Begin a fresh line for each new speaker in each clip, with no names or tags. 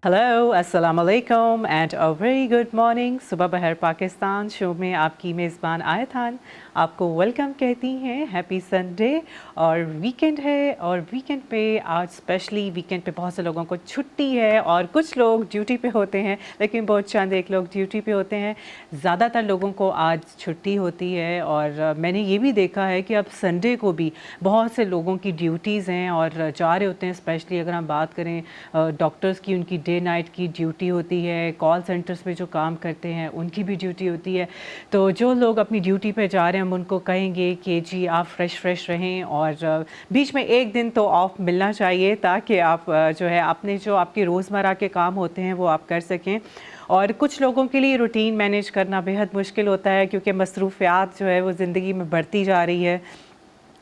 Hello, अस्सलाम वालेकुम and a very good morning. सुबह बहर पाकिस्तान शो में आपकी मेज़बान आयतान आपको वेलकम कहती हैं। हैप्पी संडे और वीकेंड है, और वीकेंड पे आज स्पेशली वीकेंड पे बहुत से लोगों को छुट्टी है और कुछ लोग ड्यूटी पे होते हैं, लेकिन बहुत चंद एक लोग ड्यूटी पे होते हैं। ज़्यादातर लोगों को आज छुट्टी होती है और मैंने ये भी देखा है कि अब संडे को भी बहुत से लोगों की ड्यूटीज़ हैं और जा रहे होते हैं। स्पेशली अगर हम बात करें डॉक्टर्स की, उनकी डे नाइट की ड्यूटी होती है। कॉल सेंटर्स पे जो काम करते हैं उनकी भी ड्यूटी होती है। तो जो लोग अपनी ड्यूटी पे जा रहे हैं हम उनको कहेंगे कि जी आप फ्रेश रहें और बीच में एक दिन तो ऑफ मिलना चाहिए, ताकि आप जो है अपने जो आपके रोज़मर्रा के काम होते हैं वो आप कर सकें। और कुछ लोगों के लिए रूटीन मैनेज करना बेहद मुश्किल होता है, क्योंकि मसरूफ़ियात जो है वो ज़िंदगी में बढ़ती जा रही है।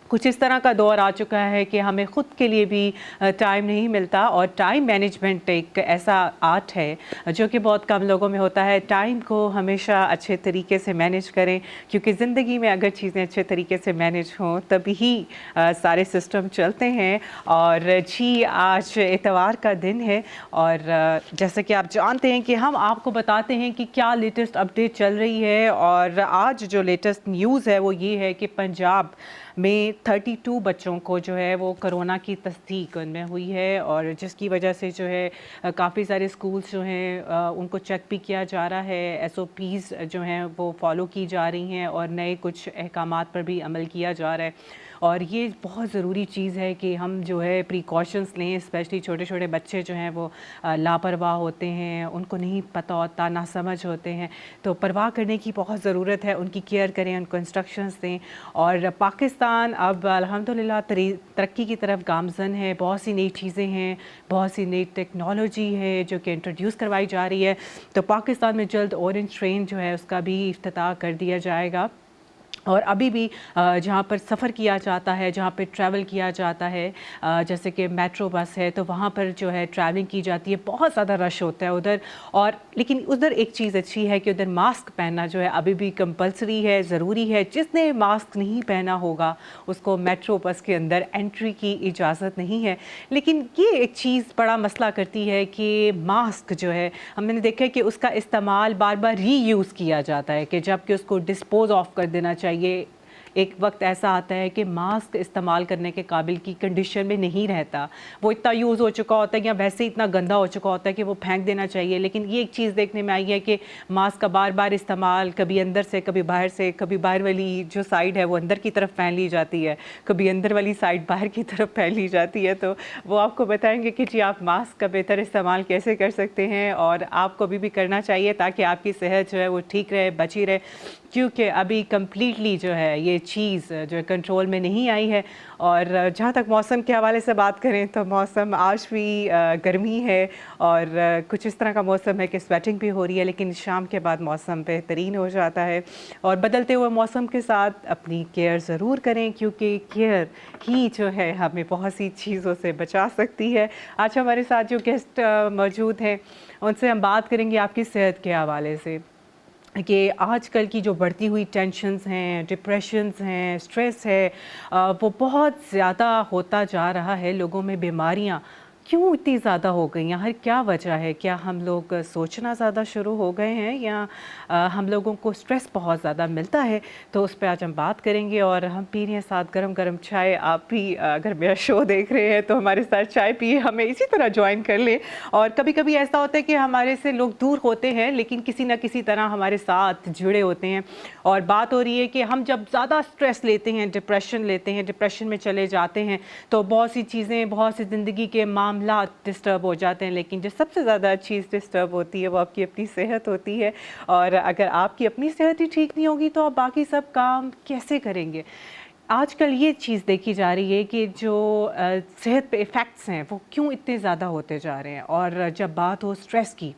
कुछ इस तरह का दौर आ चुका है कि हमें ख़ुद के लिए भी टाइम नहीं मिलता, और टाइम मैनेजमेंट एक ऐसा आर्ट है जो कि बहुत कम लोगों में होता है। टाइम को हमेशा अच्छे तरीके से मैनेज करें, क्योंकि ज़िंदगी में अगर चीज़ें अच्छे तरीके से मैनेज हों तभी ही सारे सिस्टम चलते हैं। और जी आज इतवार का दिन है, और जैसे कि आप जानते हैं कि हम आपको बताते हैं कि क्या लेटेस्ट अपडेट चल रही है। और आज जो लेटेस्ट न्यूज़ है वो ये है कि पंजाब में 32 बच्चों को जो है वो कोरोना की तस्दीक उनमें हुई है, और जिसकी वजह से जो है काफ़ी सारे स्कूल्स जो हैं उनको चेक भी किया जा रहा है। एसओपीज़ जो हैं वो फॉलो की जा रही हैं और नए कुछ अहकामात पर भी अमल किया जा रहा है। और ये बहुत ज़रूरी चीज़ है कि हम जो है प्रिकॉशंस लें। स्पेशली छोटे छोटे बच्चे जो हैं वो लापरवाह होते हैं, उनको नहीं पता होता, नासमझ होते हैं, तो परवाह करने की बहुत ज़रूरत है। उनकी केयर करें, उनको इंस्ट्रक्शंस दें। और पाकिस्तान अब अल्हम्दुलिल्लाह तरक्की की तरफ गामज़न है। बहुत सी नई चीज़ें हैं, बहुत सी नई टेक्नोलॉजी है जो कि इंट्रोड्यूस करवाई जा रही है। तो पाकिस्तान में जल्द ऑरेंज ट्रेन जो है उसका भी इफ्तिताह कर दिया जाएगा। और अभी भी जहाँ पर सफ़र किया जाता है, जहाँ पे ट्रैवल किया जाता है, जैसे कि मेट्रो बस है, तो वहाँ पर जो है ट्रैवलिंग की जाती है, बहुत ज़्यादा रश होता है उधर। और लेकिन उधर एक चीज़ अच्छी है कि उधर मास्क पहनना जो है अभी भी कंपलसरी है, ज़रूरी है। जिसने मास्क नहीं पहना होगा उसको मेट्रो बस के अंदर एंट्री की इजाज़त नहीं है। लेकिन ये एक चीज़ बड़ा मसला करती है कि मास्क जो है हमने देखा है कि उसका इस्तेमाल बार बार रीयूज़ किया जाता है, कि जबकि उसको डिस्पोज़ ऑफ कर देना चाहिए। एक वक्त ऐसा आता है कि मास्क इस्तेमाल करने के काबिल की कंडीशन में नहीं रहता, वो इतना यूज़ हो चुका होता है या वैसे ही इतना गंदा हो चुका होता है कि वो फेंक देना चाहिए। लेकिन ये एक चीज़ देखने में आई है कि मास्क का बार बार इस्तेमाल, कभी अंदर से कभी बाहर से, कभी बाहर वाली जो साइड है वो अंदर की तरफ पहन ली जाती है, कभी अंदर वाली साइड बाहर की तरफ पहन ली जाती है। तो वो आपको बताएंगे कि जी आप मास्क का बेहतर इस्तेमाल कैसे कर सकते हैं, और आपको भी करना चाहिए ताकि आपकी सेहत जो है वो ठीक रहे, बची रहे। क्योंकि अभी कम्प्लीटली जो है ये चीज़ जो है कंट्रोल में नहीं आई है। और जहाँ तक मौसम के हवाले से बात करें तो मौसम आज भी गर्मी है, और कुछ इस तरह का मौसम है कि स्वेटिंग भी हो रही है, लेकिन शाम के बाद मौसम बेहतरीन हो जाता है। और बदलते हुए मौसम के साथ अपनी केयर ज़रूर करें, क्योंकि केयर ही जो है हमें बहुत सी चीज़ों से बचा सकती है। आज हमारे साथ जो गेस्ट मौजूद हैं उनसे हम बात करेंगे आपकी सेहत के हवाले से, कि आजकल की जो बढ़ती हुई टेंशन्स हैं, डिप्रेशंस हैं, स्ट्रेस है, वो बहुत ज़्यादा होता जा रहा है। लोगों में बीमारियां क्यों इतनी ज़्यादा हो गई हैं, हर क्या वजह है? क्या हम लोग सोचना ज़्यादा शुरू हो गए हैं, या हम लोगों को स्ट्रेस बहुत ज़्यादा मिलता है? तो उस पर आज हम बात करेंगे। और हम पी रहे हैं साथ गरम गरम चाय। आप भी अगर मेरा शो देख रहे हैं तो हमारे साथ चाय पिए, हमें इसी तरह ज्वाइन कर लें। और कभी कभी ऐसा होता है कि हमारे से लोग दूर होते हैं, लेकिन किसी न किसी तरह हमारे साथ जुड़े होते हैं। और बात हो रही है कि हम जब ज़्यादा स्ट्रेस लेते हैं, डिप्रेशन लेते हैं, डिप्रेशन में चले जाते हैं, तो बहुत सी चीज़ें, बहुत सी ज़िंदगी के मामला डिस्टर्ब हो जाते हैं। लेकिन जो सबसे ज़्यादा चीज़ डिस्टर्ब होती है वो आपकी अपनी सेहत होती है। और अगर आपकी अपनी सेहत ही ठीक नहीं होगी तो आप बाकी सब काम कैसे करेंगे? आजकल ये चीज़ देखी जा रही है कि जो सेहत पे इफ़ेक्ट्स हैं वो क्यों इतने ज़्यादा होते जा रहे हैं। और जब बात हो स्ट्रेस की,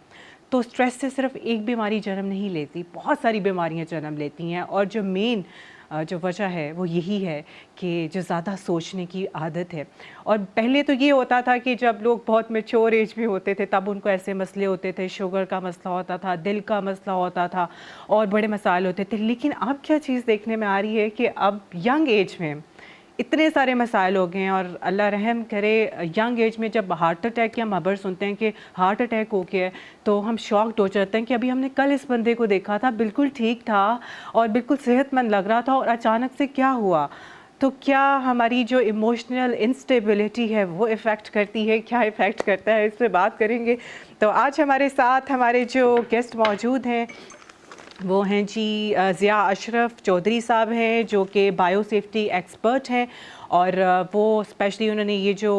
तो स्ट्रेस से सिर्फ एक बीमारी जन्म नहीं लेती, बहुत सारी बीमारियां जन्म लेती हैं। और जो मेन जो वजह है वो यही है कि जो ज़्यादा सोचने की आदत है। और पहले तो ये होता था कि जब लोग बहुत मैच्योर एज में होते थे तब उनको ऐसे मसले होते थे, शुगर का मसला होता था, दिल का मसला होता था, और बड़े मसाइल होते थे। लेकिन अब क्या चीज़ देखने में आ रही है कि अब यंग एज में इतने सारे मसाइल हो गए हैं, और अल्लाह रहम करे यंग एज में जब हार्ट अटैक की हम खबर सुनते हैं कि हार्ट अटैक हो गया है, तो हम शॉक्ड हो जाते हैं कि अभी हमने कल इस बंदे को देखा था, बिल्कुल ठीक था और बिल्कुल सेहतमंद लग रहा था, और अचानक से क्या हुआ। तो क्या हमारी जो इमोशनल इंस्टेबिलिटी है वो इफ़ेक्ट करती है, क्या इफ़ेक्ट करता है, इस पर बात करेंगे। तो आज हमारे साथ हमारे जो गेस्ट मौजूद हैं वो हैं जी ज़िया अशरफ चौधरी साहब हैं, जो कि बायो सेफ्टी एक्सपर्ट हैं, और वो स्पेशली उन्होंने ये जो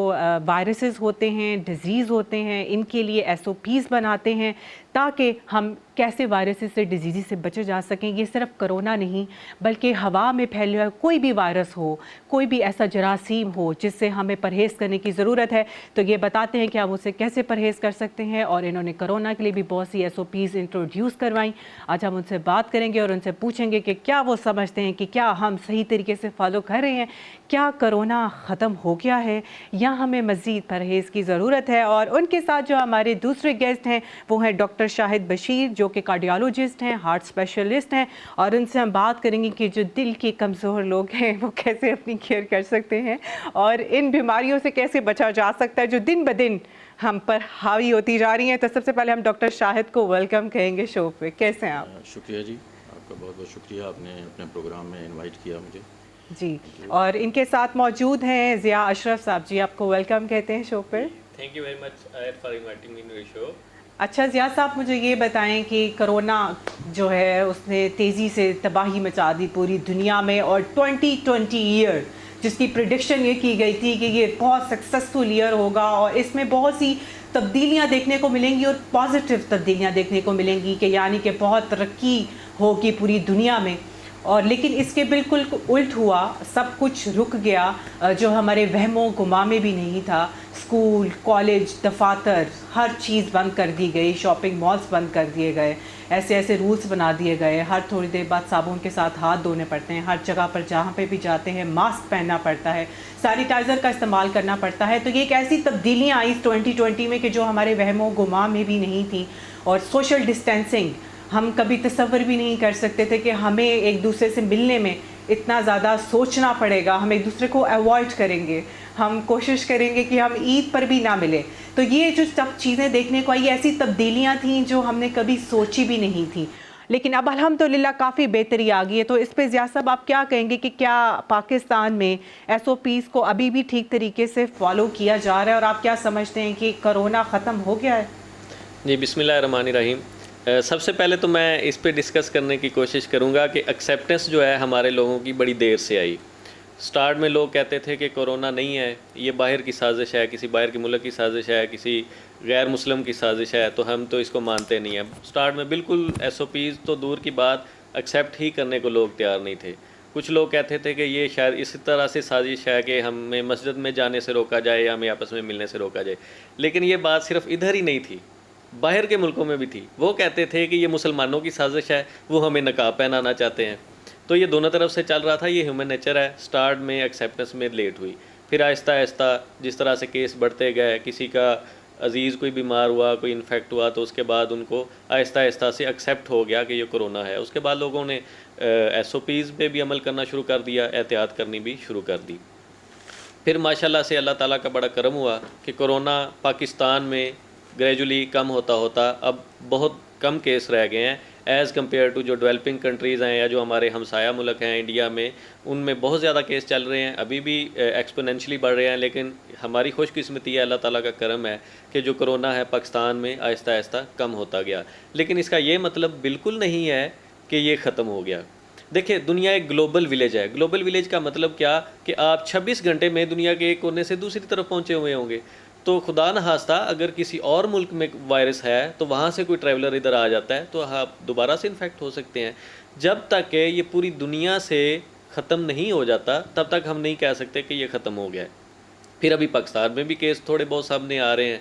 वायरसेस होते हैं, डिज़ीज़ होते हैं, इनके लिए SOPs बनाते हैं ताकि हम कैसे वायरसेस से, डिजीज़ से बचे जा सकें। ये सिर्फ कोरोना नहीं बल्कि हवा में फैले हुआ कोई भी वायरस हो, कोई भी ऐसा जरासीम हो जिससे हमें परहेज़ करने की ज़रूरत है, तो ये बताते हैं कि आप उससे कैसे परहेज़ कर सकते हैं। और इन्होंने कोरोना के लिए भी बहुत सी SOPs इंट्रोड्यूस करवाई। आज हम उनसे बात करेंगे और उनसे पूछेंगे कि क्या वो समझते हैं कि क्या हम सही तरीके से फॉलो कर रहे हैं, क्या कोरोना ख़त्म हो गया है या हमें मज़ीद परहेज़ की ज़रूरत है। और उनके साथ जो हमारे दूसरे गेस्ट हैं वो हैं डॉक्टर शाहिद बशीर, जो कि कार्डियोलॉजिस्ट हैं, हार्ट स्पेशलिस्ट हैं, और उनसे हम बात करेंगे कि जो दिल के कमज़ोर लोग हैं वो कैसे अपनी केयर कर सकते हैं और इन बीमारियों से कैसे बचा जा सकता है जो दिन ब दिन हम पर हावी होती जा रही हैं। तो सबसे पहले हम डॉक्टर शाहिद को वेलकम कहेंगे शो पे। कैसे हैं आप?
शुक्रिया जी, आपका बहुत बहुत शुक्रिया, आपने अपने प्रोग्राम में इनवाइट किया मुझे
जी। और इनके साथ मौजूद हैं ज़िया अशरफ साहब जी, आपको वेलकम कहते हैं शो पर।
Thank you very much for inviting me in your show.
अच्छा ज़िया साहब, मुझे ये बताएं कि कोरोना जो है उसने तेज़ी से तबाही मचा दी पूरी दुनिया में, और 2020 ईयर जिसकी प्रिडिक्शन ये की गई थी कि ये बहुत सक्सेसफुल ईयर होगा और इसमें बहुत सी तब्दीलियां देखने को मिलेंगी और पॉजिटिव तब्दीलियां देखने को मिलेंगी, कि यानी कि बहुत तरक्की होगी पूरी दुनिया में। और लेकिन इसके बिल्कुल उल्ट हुआ, सब कुछ रुक गया। जो हमारे वहमों गुमा में भी नहीं था, स्कूल, कॉलेज, दफातर, हर चीज़ बंद कर दी गई, शॉपिंग मॉल्स बंद कर दिए गए, ऐसे ऐसे रूल्स बना दिए गए, हर थोड़ी देर बाद साबुन के साथ हाथ धोने पड़ते हैं, हर जगह पर जहाँ पे भी जाते हैं मास्क पहनना पड़ता है, सैनिटाइज़र का इस्तेमाल करना पड़ता है। तो ये एक ऐसी तब्दीलियाँ आई इस 2020 में कि जो हमारे वहमों गुमा में भी नहीं थी। और सोशल डिस्टेंसिंग हम कभी तसव्वुर भी नहीं कर सकते थे कि हमें एक दूसरे से मिलने में इतना ज़्यादा सोचना पड़ेगा, हम एक दूसरे को अवॉइड करेंगे, हम कोशिश करेंगे कि हम ईद पर भी ना मिले। तो ये जो सब चीज़ें देखने को आई, ऐसी तब्दीलियाँ थीं जो हमने कभी सोची भी नहीं थी। लेकिन अब अल्हम्दुलिल्लाह काफ़ी बेहतरी आ गई है। तो इस पे ज़िया साहब आप क्या कहेंगे कि क्या पाकिस्तान में SOPs को अभी भी ठीक तरीके से फॉलो किया जा रहा है, और आप क्या समझते हैं कि कोरोना ख़त्म हो गया है?
जी, बिस्मिल्लाहिर्रहमानिर्रहीम। सबसे पहले तो मैं इस पे डिस्कस करने की कोशिश करूँगा कि एक्सेप्टेंस जो है हमारे लोगों की बड़ी देर से आई। स्टार्ट में लोग कहते थे कि कोरोना नहीं है, ये बाहर की साजिश है, किसी बाहर के मुल्क की साजिश है, किसी गैर मुस्लिम की साजिश है, तो हम तो इसको मानते नहीं हैं। स्टार्ट में बिल्कुल SOPs तो दूर की बात, एक्सेप्ट ही करने को लोग तैयार नहीं थे। कुछ लोग कहते थे कि ये शायद इसी तरह से साजिश है कि हमें मस्जिद में जाने से रोका जाए या हमें आपस में मिलने से रोका जाए। लेकिन ये बात सिर्फ इधर ही नहीं थी, बाहर के मुल्कों में भी थी। वो कहते थे कि ये मुसलमानों की साजिश है, वो हमें नकाब पहनाना चाहते हैं। तो ये दोनों तरफ से चल रहा था, ये ह्यूमन नेचर है। स्टार्ट में एक्सेप्टेंस में लेट हुई, फिर आहिस्ता आहिस्ता जिस तरह से केस बढ़ते गए, किसी का अजीज़ कोई बीमार हुआ, कोई इन्फेक्ट हुआ, तो उसके बाद उनको आहिस्ता आहिस्ता से एक्सेप्ट हो गया कि ये कोरोना है। उसके बाद लोगों ने SOPs पे भी अमल करना शुरू कर दिया, एहतियात करनी भी शुरू कर दी। फिर माशाल्लाह से अल्लाह ताला का बड़ा करम हुआ कि कोरोना पाकिस्तान में ग्रेजुअली कम होता होता अब बहुत कम केस रह गए हैं एज़ कम्पेयर टू जो डेवलपिंग कंट्रीज़ हैं या जो हमारे हमसाया मुल्क हैं इंडिया में, उनमें बहुत ज़्यादा केस चल रहे हैं, अभी भी एक्सपोनेंशली बढ़ रहे हैं। लेकिन हमारी खुशकिस्मती है, अल्लाह ताला का करम है कि जो कोरोना है पाकिस्तान में आहिस्ता आहिस्ता कम होता गया। लेकिन इसका ये मतलब बिल्कुल नहीं है कि ये ख़त्म हो गया। देखिए, दुनिया एक ग्लोबल विलेज है। ग्लोबल विलेज का मतलब क्या कि आप 26 घंटे में दुनिया के एक कोने से दूसरी तरफ पहुँचे हुए होंगे। तो खुदा न खास्ता अगर किसी और मुल्क में वायरस है तो वहाँ से कोई ट्रैवलर इधर आ जाता है तो आप दोबारा से इन्फेक्ट हो सकते हैं। जब तक कि ये पूरी दुनिया से ख़त्म नहीं हो जाता तब तक हम नहीं कह सकते कि ये ख़त्म हो गया है। फिर अभी पाकिस्तान में भी केस थोड़े बहुत सामने आ रहे हैं।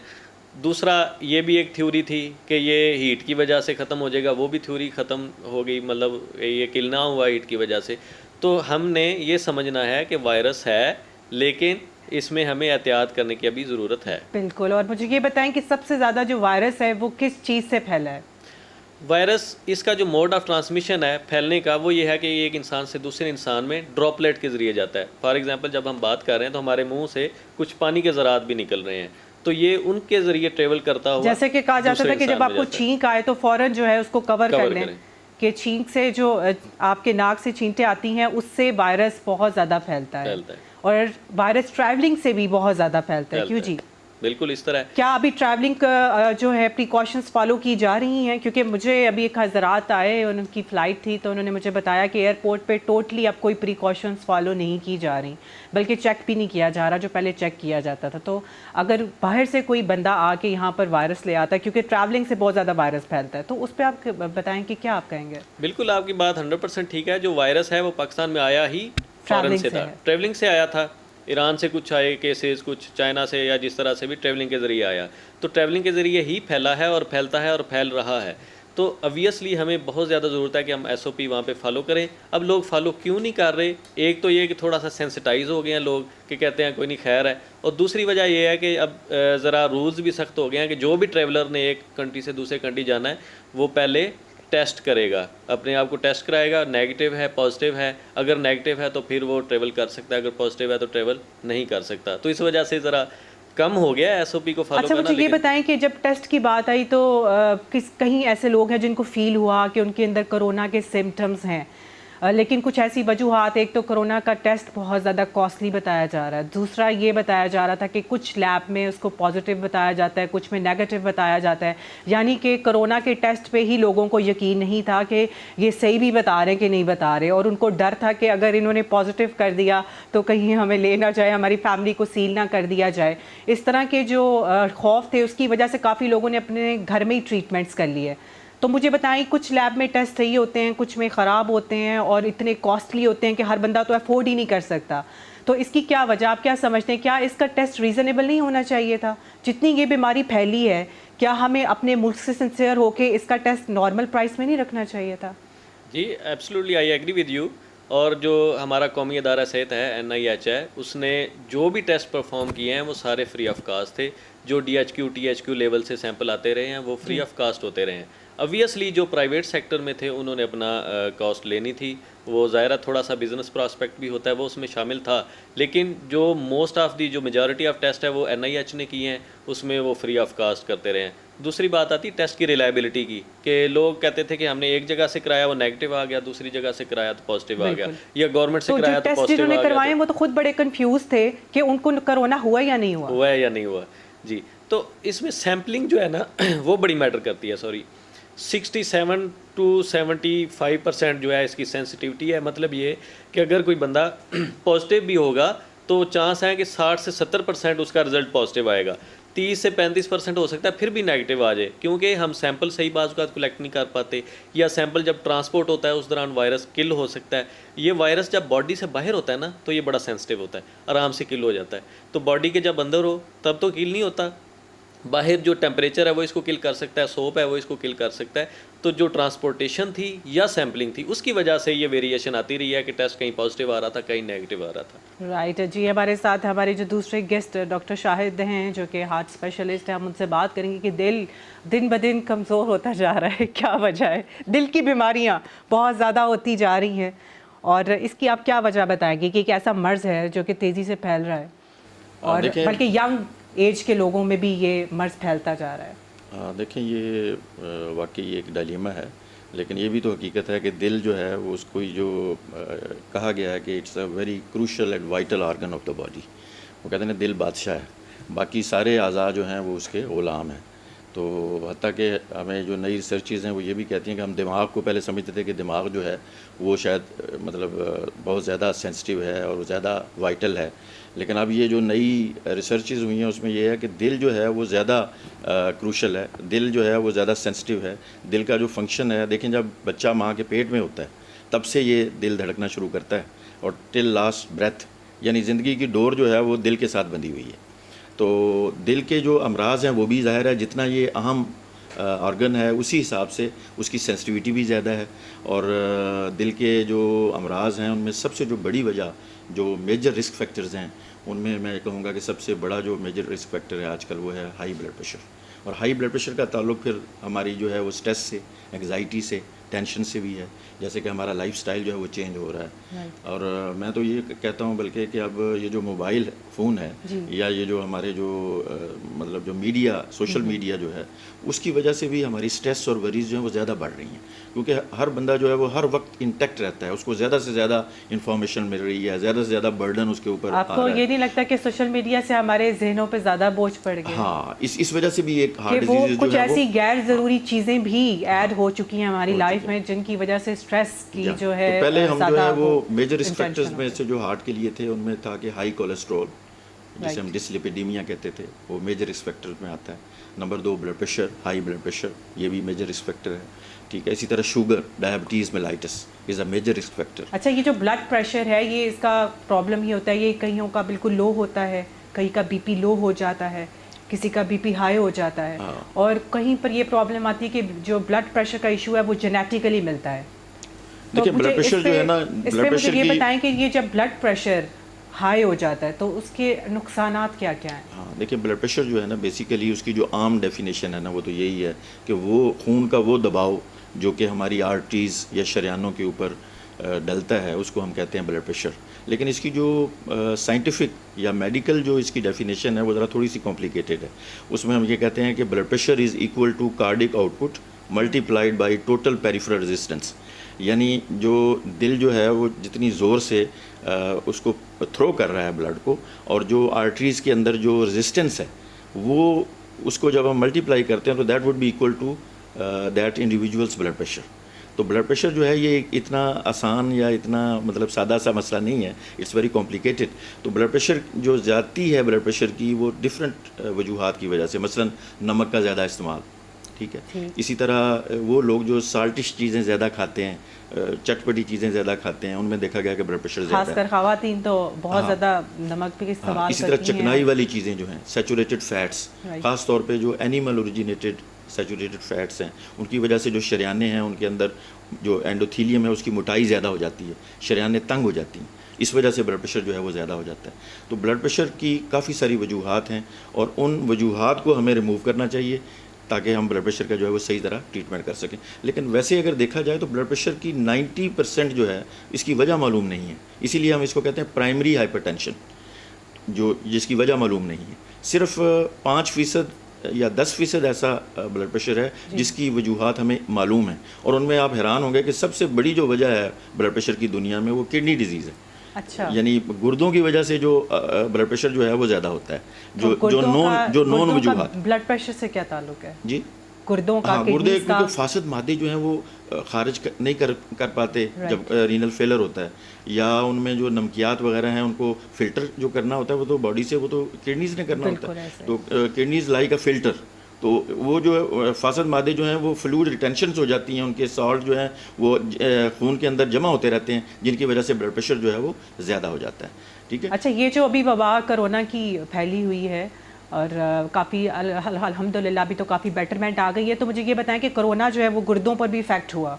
दूसरा, ये भी एक थ्योरी थी कि ये हीट की वजह से ख़त्म हो जाएगा, वो भी थ्योरी ख़त्म हो गई, मतलब ये किल ना हुआ हीट की वजह से। तो हमने ये समझना है कि वायरस है, लेकिन इसमें हमें एहतियात करने की अभी ज़रूरत है।
बिल्कुल। और मुझे ये बताएं कि सबसे ज़्यादा जो वायरस है वो किस चीज़ से फैला है?
वायरस इसका जो मोड ऑफ ट्रांसमिशन है फैलने का, वो ये है कि एक इंसान से दूसरे इंसान में ड्रॉपलेट के ज़रिए जाता है। फॉर एग्जांपल जब हम बात कर रहे हैं तो हमारे मुंह से कुछ पानी के ज़रात भी निकल रहे हैं, तो ये उनके ज़रिए ट्रेवल करता हुआ,
जैसे कि कहा जाता था कि जब आपको छींक आए तो फ़ौरन जो है उसको कवर कर लें, कि छींक से जो आपके नाक से छींटें आती हैं उससे वायरस बहुत ज़्यादा फैलता है। और वायरस ट्रैवलिंग से भी बहुत ज़्यादा फैलता है। क्यों जी?
बिल्कुल इस तरह है।
क्या अभी ट्रैवलिंग जो है प्रिकॉशंस फॉलो की जा रही हैं? क्योंकि मुझे अभी एक हज़रात आए, उनकी फ़्लाइट थी, तो उन्होंने मुझे बताया कि एयरपोर्ट पे टोटली अब कोई प्रिकॉशंस फॉलो नहीं की जा रही, बल्कि चेक भी नहीं किया जा रहा जो पहले चेक किया जाता था। तो अगर बाहर से कोई बंदा आके यहाँ पर वायरस ले आता है, क्योंकि ट्रैवलिंग से बहुत ज़्यादा वायरस फैलता है, तो उस पर आप बताएँ कि क्या आप कहेंगे?
बिल्कुल आपकी बात 100% ठीक है। जो वायरस है वो पाकिस्तान में आया ही फॉरेन से था, ट्रैवलिंग से आया था। ईरान से कुछ आए केसेस, कुछ चाइना से, या जिस तरह से भी ट्रैवलिंग के ज़रिए आया, तो ट्रैवलिंग के ज़रिए ही फैला है और फैलता है और फैल रहा है। तो ऑब्वियसली हमें बहुत ज़्यादा ज़रूरत है कि हम SOP वहाँ पे फॉलो करें। अब लोग फॉलो क्यों नहीं कर रहे? एक तो ये कि थोड़ा सा सेंसिटाइज हो गए हैं लोग, कि कहते हैं कोई नहीं खैर है, और दूसरी वजह ये है कि अब ज़रा रूल्स भी सख्त हो गए हैं कि जो भी ट्रैवलर ने एक कंट्री से दूसरे कंट्री जाना है वो पहले टेस्ट करेगा, अपने आप को टेस्ट कराएगा, नेगेटिव है पॉजिटिव है, अगर नेगेटिव है तो फिर वो ट्रेवल कर सकता है, अगर पॉजिटिव है तो ट्रेवल नहीं कर सकता। तो इस वजह से ज़रा कम हो गया SOP को फॉलो करना।
अच्छा, मुझे ये बताएं कि जब टेस्ट की बात आई तो कहीं ऐसे लोग हैं जिनको फील हुआ कि उनके अंदर कोरोना के सिम्टम्स हैं, लेकिन कुछ ऐसी वजूहात, एक तो कोरोना का टेस्ट बहुत ज़्यादा कॉस्टली बताया जा रहा है, दूसरा ये बताया जा रहा था कि कुछ लैब में उसको पॉजिटिव बताया जाता है, कुछ में नेगेटिव बताया जाता है, यानी कि कोरोना के टेस्ट पे ही लोगों को यकीन नहीं था कि ये सही भी बता रहे हैं कि नहीं बता रहे, और उनको डर था कि अगर इन्होंने पॉजिटिव कर दिया तो कहीं हमें ले ना जाए, हमारी फैमिली को सील ना कर दिया जाए। इस तरह के जो खौफ थे उसकी वजह से काफ़ी लोगों ने अपने घर में ही ट्रीटमेंट्स कर लिए। तो मुझे बताएं, कुछ लैब में टेस्ट सही होते हैं, कुछ में ख़राब होते हैं और इतने कॉस्टली होते हैं कि हर बंदा तो अफोर्ड ही नहीं कर सकता। तो इसकी क्या वजह, आप क्या समझते हैं? क्या इसका टेस्ट रीज़नेबल नहीं होना चाहिए था? जितनी ये बीमारी फैली है, क्या हमें अपने मुल्क से सिंसियर होकर इसका टेस्ट नॉर्मल प्राइस में नहीं रखना चाहिए था?
जी absolutely, I agree with you. और जो हमारा कौमी अदारा सेहत है NIH है, उसने जो भी टेस्ट परफॉर्म किए हैं वो सारे फ्री ऑफ कास्ट थे। जो DHQ THQ लेवल से सैंपल आते रहे हैं वो फ्री ऑफ कास्ट होते रहे हैं। ऑब्वियसली जो प्राइवेट सेक्टर में थे उन्होंने अपना कॉस्ट लेनी थी, वो ज़ाहिर थोड़ा सा बिजनेस प्रॉस्पेक्ट भी होता है, वो उसमें शामिल था। लेकिन जो मोस्ट ऑफ दी जो मेजॉरिटी ऑफ टेस्ट है वो NIH ने किए हैं, उसमें वो फ्री ऑफ कास्ट करते रहे हैं। दूसरी बात आती टेस्ट की रिलायबिलिटी की, कि लोग कहते थे कि हमने एक जगह से कराया वो नेगेटिव आ गया, दूसरी जगह से कराया तो पॉजिटिव आ गया, या गवर्नमेंट से कराया तो पॉजिटिव आ गया।
करवाए वो तो खुद बड़े कंफ्यूज थे कि उनको कोरोना हुआ या नहीं
हुआ है या नहीं हुआ। जी, तो इसमें सैम्पलिंग जो है ना वो बड़ी मैटर करती है। सॉरी, 67 to 75% जो है इसकी सेंसिटिविटी है। मतलब ये कि अगर कोई बंदा पॉजिटिव भी होगा तो चांस है कि 60 से 70% उसका रिजल्ट पॉजिटिव आएगा, 30 से 35% हो सकता है फिर भी नेगेटिव आ जाए, क्योंकि हम सैंपल सही बात का कलेक्ट नहीं कर पाते, या सैंपल जब ट्रांसपोर्ट होता है उस दौरान वायरस किल हो सकता है। ये वायरस जब बॉडी से बाहर होता है ना तो ये बड़ा सेंसिटिव होता है, आराम से किल हो जाता है। तो बॉडी के जब अंदर हो तब तो किल नहीं होता, बाहर जो टेम्परेचर है वो इसको किल कर सकता है, सोप है वो इसको किल कर सकता है। तो जो ट्रांसपोर्टेशन थी या सैम्पलिंग थी उसकी वजह से ये वेरिएशन आती रही है कि टेस्ट कहीं पॉजिटिव आ रहा था, कहीं नेगेटिव आ रहा था।
राइट जी, हमारे साथ हमारे जो दूसरे गेस्ट डॉक्टर शाहिद हैं जो कि हार्ट स्पेशलिस्ट हैं, हम उनसे बात करेंगे कि दिल दिन ब दिन कमज़ोर होता जा रहा है, क्या वजह है? दिल की बीमारियाँ बहुत ज़्यादा होती जा रही हैं और इसकी आप क्या वजह बताएंगे कि एक ऐसा मर्ज़ है जो कि तेज़ी से फैल रहा है और बल्कि यंग एज के लोगों में भी ये मर्ज़ फैलता जा रहा है?
देखें, ये वाकई एक डायलेमा है, लेकिन ये भी तो हकीकत है कि दिल जो है वो उसको ही जो कहा गया है कि it's a very crucial and vital organ of the body. वो कहते हैं दिल बादशाह है, बाकी सारे अज़ा जो हैं वो उसके ग़ुलाम हैं। तो हत्ता कि हमें जो नई रिसर्चेज़ हैं वो ये भी कहती हैं कि हम दिमाग को पहले समझते थे कि दिमाग जो है वो शायद मतलब बहुत ज़्यादा सेंसिटिव है और ज़्यादा वाइटल है, लेकिन अब ये जो नई रिसर्चेज़ हुई हैं उसमें यह है कि दिल जो है वो ज़्यादा क्रूशल है, दिल जो है वो ज़्यादा सेंसिटिव है। दिल का जो फंक्शन है, देखें जब बच्चा माँ के पेट में होता है तब से ये दिल धड़कना शुरू करता है और टिल लास्ट ब्रेथ, यानी ज़िंदगी की डोर जो है वो दिल के साथ बंधी हुई है। तो दिल के जो अमराज हैं वो भी ज़ाहिर है जितना ये अहम ऑर्गन है उसी हिसाब से उसकी सेंसिटिविटी भी ज़्यादा है। और दिल के जो अमराज हैं उनमें सबसे जो बड़ी वजह, जो मेजर रिस्क फैक्टर्स हैं उनमें मैं कहूँगा कि सबसे बड़ा जो मेजर रिस्क फैक्टर है आजकल वो है हाई ब्लड प्रेशर। और हाई ब्लड प्रेशर का ताल्लुक फिर हमारी जो है वो स्ट्रेस से, एंग्जाइटी से, टेंशन से भी है, जैसे कि हमारा लाइफस्टाइल जो है वो चेंज हो रहा है। और मैं तो ये कहता हूँ बल्कि कि अब ये जो मोबाइल फ़ोन है या ये जो हमारे जो मतलब जो मीडिया, सोशल मीडिया जो है, उसकी वजह से भी हमारी स्ट्रेस और वरीज जो है वो ज़्यादा बढ़ रही हैं, क्योंकि हर बंदा जो है वो हर वक्त इंटैक्ट रहता है, उसको ज़्यादा से ज़्यादा इन्फॉर्मेशन मिल रही है, ज़्यादा से ज़्यादा बर्डन उसके ऊपर आ रहा है।
आपको ये नहीं लगता कि सोशल मीडिया से हमारे जहनों पे ज़्यादा बोझ पड़ गया?
हाँ, इस वजह से भी एक हार्ट
कि वो
डिजीज
कुछ
जो है
ऐसी गैर ज़रूरी चीज़ें भी ऐड हो चुकी हैं हमारी लाइफ में, जिनकी वजह से स्ट्रेस की जो है
तो पहले हम जो है वो मेजर रिस्क
इंटेंशन
फैक्टर्स में से जो हार्ट के लिए थे उनमें था कि हाई कोलेस्ट्रॉल, जिसे हम डिसलिपिडीमिया कहते थे, वो मेजर रिस्क फैक्टर में आता है। Number 2 blood pressure, high blood pressure, ये भी मेजर रिस्क फैक्टर है, ठीक है। इसी तरह sugar, diabetes mellitus is a major risk factor.
अच्छा, ये जो ब्लड प्रेशर है, ये इसका प्रॉब्लम ही होता है, ये कईयों का बिल्कुल लो होता है, कहीं का बीपी लो हो जाता है, किसी का बीपी हाई हो जाता है, और कहीं पर ये प्रॉब्लम आती है कि जो ब्लड प्रेशर का इशू है वो जेनेटिकली मिलता है।
देखिए ब्लड प्रेशर जो है ना, ब्लड प्रेशर
ये बताएं कि ये जब ब्लड प्रेशर हाई हो जाता है तो उसके नुकसानात क्या क्या हैं?
हाँ, देखिए ब्लड प्रेशर जो है ना, बेसिकली उसकी जो आम डेफिनेशन है ना वो तो यही है कि वो खून का वो दबाव जो कि हमारी आर्टरीज़ या शरियानों के ऊपर डलता है, उसको हम कहते हैं ब्लड प्रेशर। लेकिन इसकी जो साइंटिफिक या मेडिकल जो इसकी डेफिनेशन है वो ज़रा थोड़ी सी कॉम्प्लिकेटेड है। उसमें हम ये कहते हैं कि blood pressure is equal to cardiac output multiplied by total peripheral resistance, यानी जो दिल जो है वो जितनी ज़ोर से उसको थ्रो कर रहा है ब्लड को, और जो आर्टरीज़ के अंदर जो रेजिस्टेंस है वो उसको जब हम मल्टीप्लाई करते हैं तो that would be equal to that individual's blood pressure. तो ब्लड प्रेशर जो है ये इतना आसान या इतना मतलब सादा सा मसला नहीं है, इट्स वेरी कॉम्प्लिकेटेड। तो ब्लड प्रेशर जो ज़्यादती है ब्लड प्रेशर की वो डिफरेंट वजूहात की वजह से, मसलन नमक का ज़्यादा इस्तेमाल, ठीक है। इसी तरह वो लोग जो साल्टिश चीज़ें ज़्यादा खाते हैं, चटपटी चीज़ें ज़्यादा खाते हैं, उनमें देखा गया कि ब्लड प्रेशर ज़्यादा है।
खासकर ख़वातीन तो बहुत ज़्यादा नमक भी इस्तेमाल
इसी तरह चिकनाई वाली चीज़ें जो हैं, सैचुरेटेड फैट्स, ख़ास तौर पे जो एनिमल ओरिजिनेटेड सैचुरेटेड फैट्स हैं, उनकी वजह से जो शरियाने हैं उनके अंदर जो एंडोथीलियम है उसकी मोटाई ज़्यादा हो जाती है, शरियाने तंग हो जाती हैं, इस वजह से ब्लड प्रेशर जो है वो ज़्यादा हो जाता है। तो ब्लड प्रेशर की काफ़ी सारी वजूहात हैं और उन वजूहात को हमें रिमूव करना चाहिए ताकि हम ब्लड प्रेशर का जो है वो सही तरह ट्रीटमेंट कर सकें। लेकिन वैसे अगर देखा जाए तो ब्लड प्रेशर की 90% जो है इसकी वजह मालूम नहीं है, इसीलिए हम इसको कहते हैं प्राइमरी हाइपरटेंशन, जो जिसकी वजह मालूम नहीं है। सिर्फ 5% या 10% ऐसा ब्लड प्रेशर है जिसकी वजूहात हमें मालूम है, और उनमें आप हैरान होंगे कि सबसे बड़ी जो वजह है ब्लड प्रेशर की दुनिया में वो किडनी डिजीज़ है।
अच्छा।
यानी गुर्दों की वजह से जो ब्लड प्रेशर जो है वो ज़्यादा होता है, जो नॉन वजूहात।
ब्लड प्रेशर से क्या ताल्लुक है
जी?
गुर्दों का,
गुर्दे क्योंकि फासद मादे जो हैं वो खारिज नहीं कर पाते जब रीनल फेलर होता है, या उनमें जो नमकियात वगैरह हैं उनको फ़िल्टर जो करना होता है वो तो बॉडी से, वो तो किडनीज़ ने करना होता है। तो किडनीज़ लाइक अ फ़िल्टर, तो वो जो फासद मादे जो हैं वो फ्लूइड रिटेंशंस हो जाती हैं, उनके सॉल्ट जो हैं वो खून के अंदर जमा होते रहते हैं, जिनकी वजह से ब्लड प्रेशर जो है वो ज़्यादा हो जाता है, ठीक है।
अच्छा, ये जो अभी वबा कोरोना की फैली हुई है और काफ़ी अल्हम्दुलिल्लाह अभी तो काफ़ी बेटरमेंट आ गई है, तो मुझे ये बताएं कि कोरोना जो है वो गुर्दों पर भी इफेक्ट हुआ?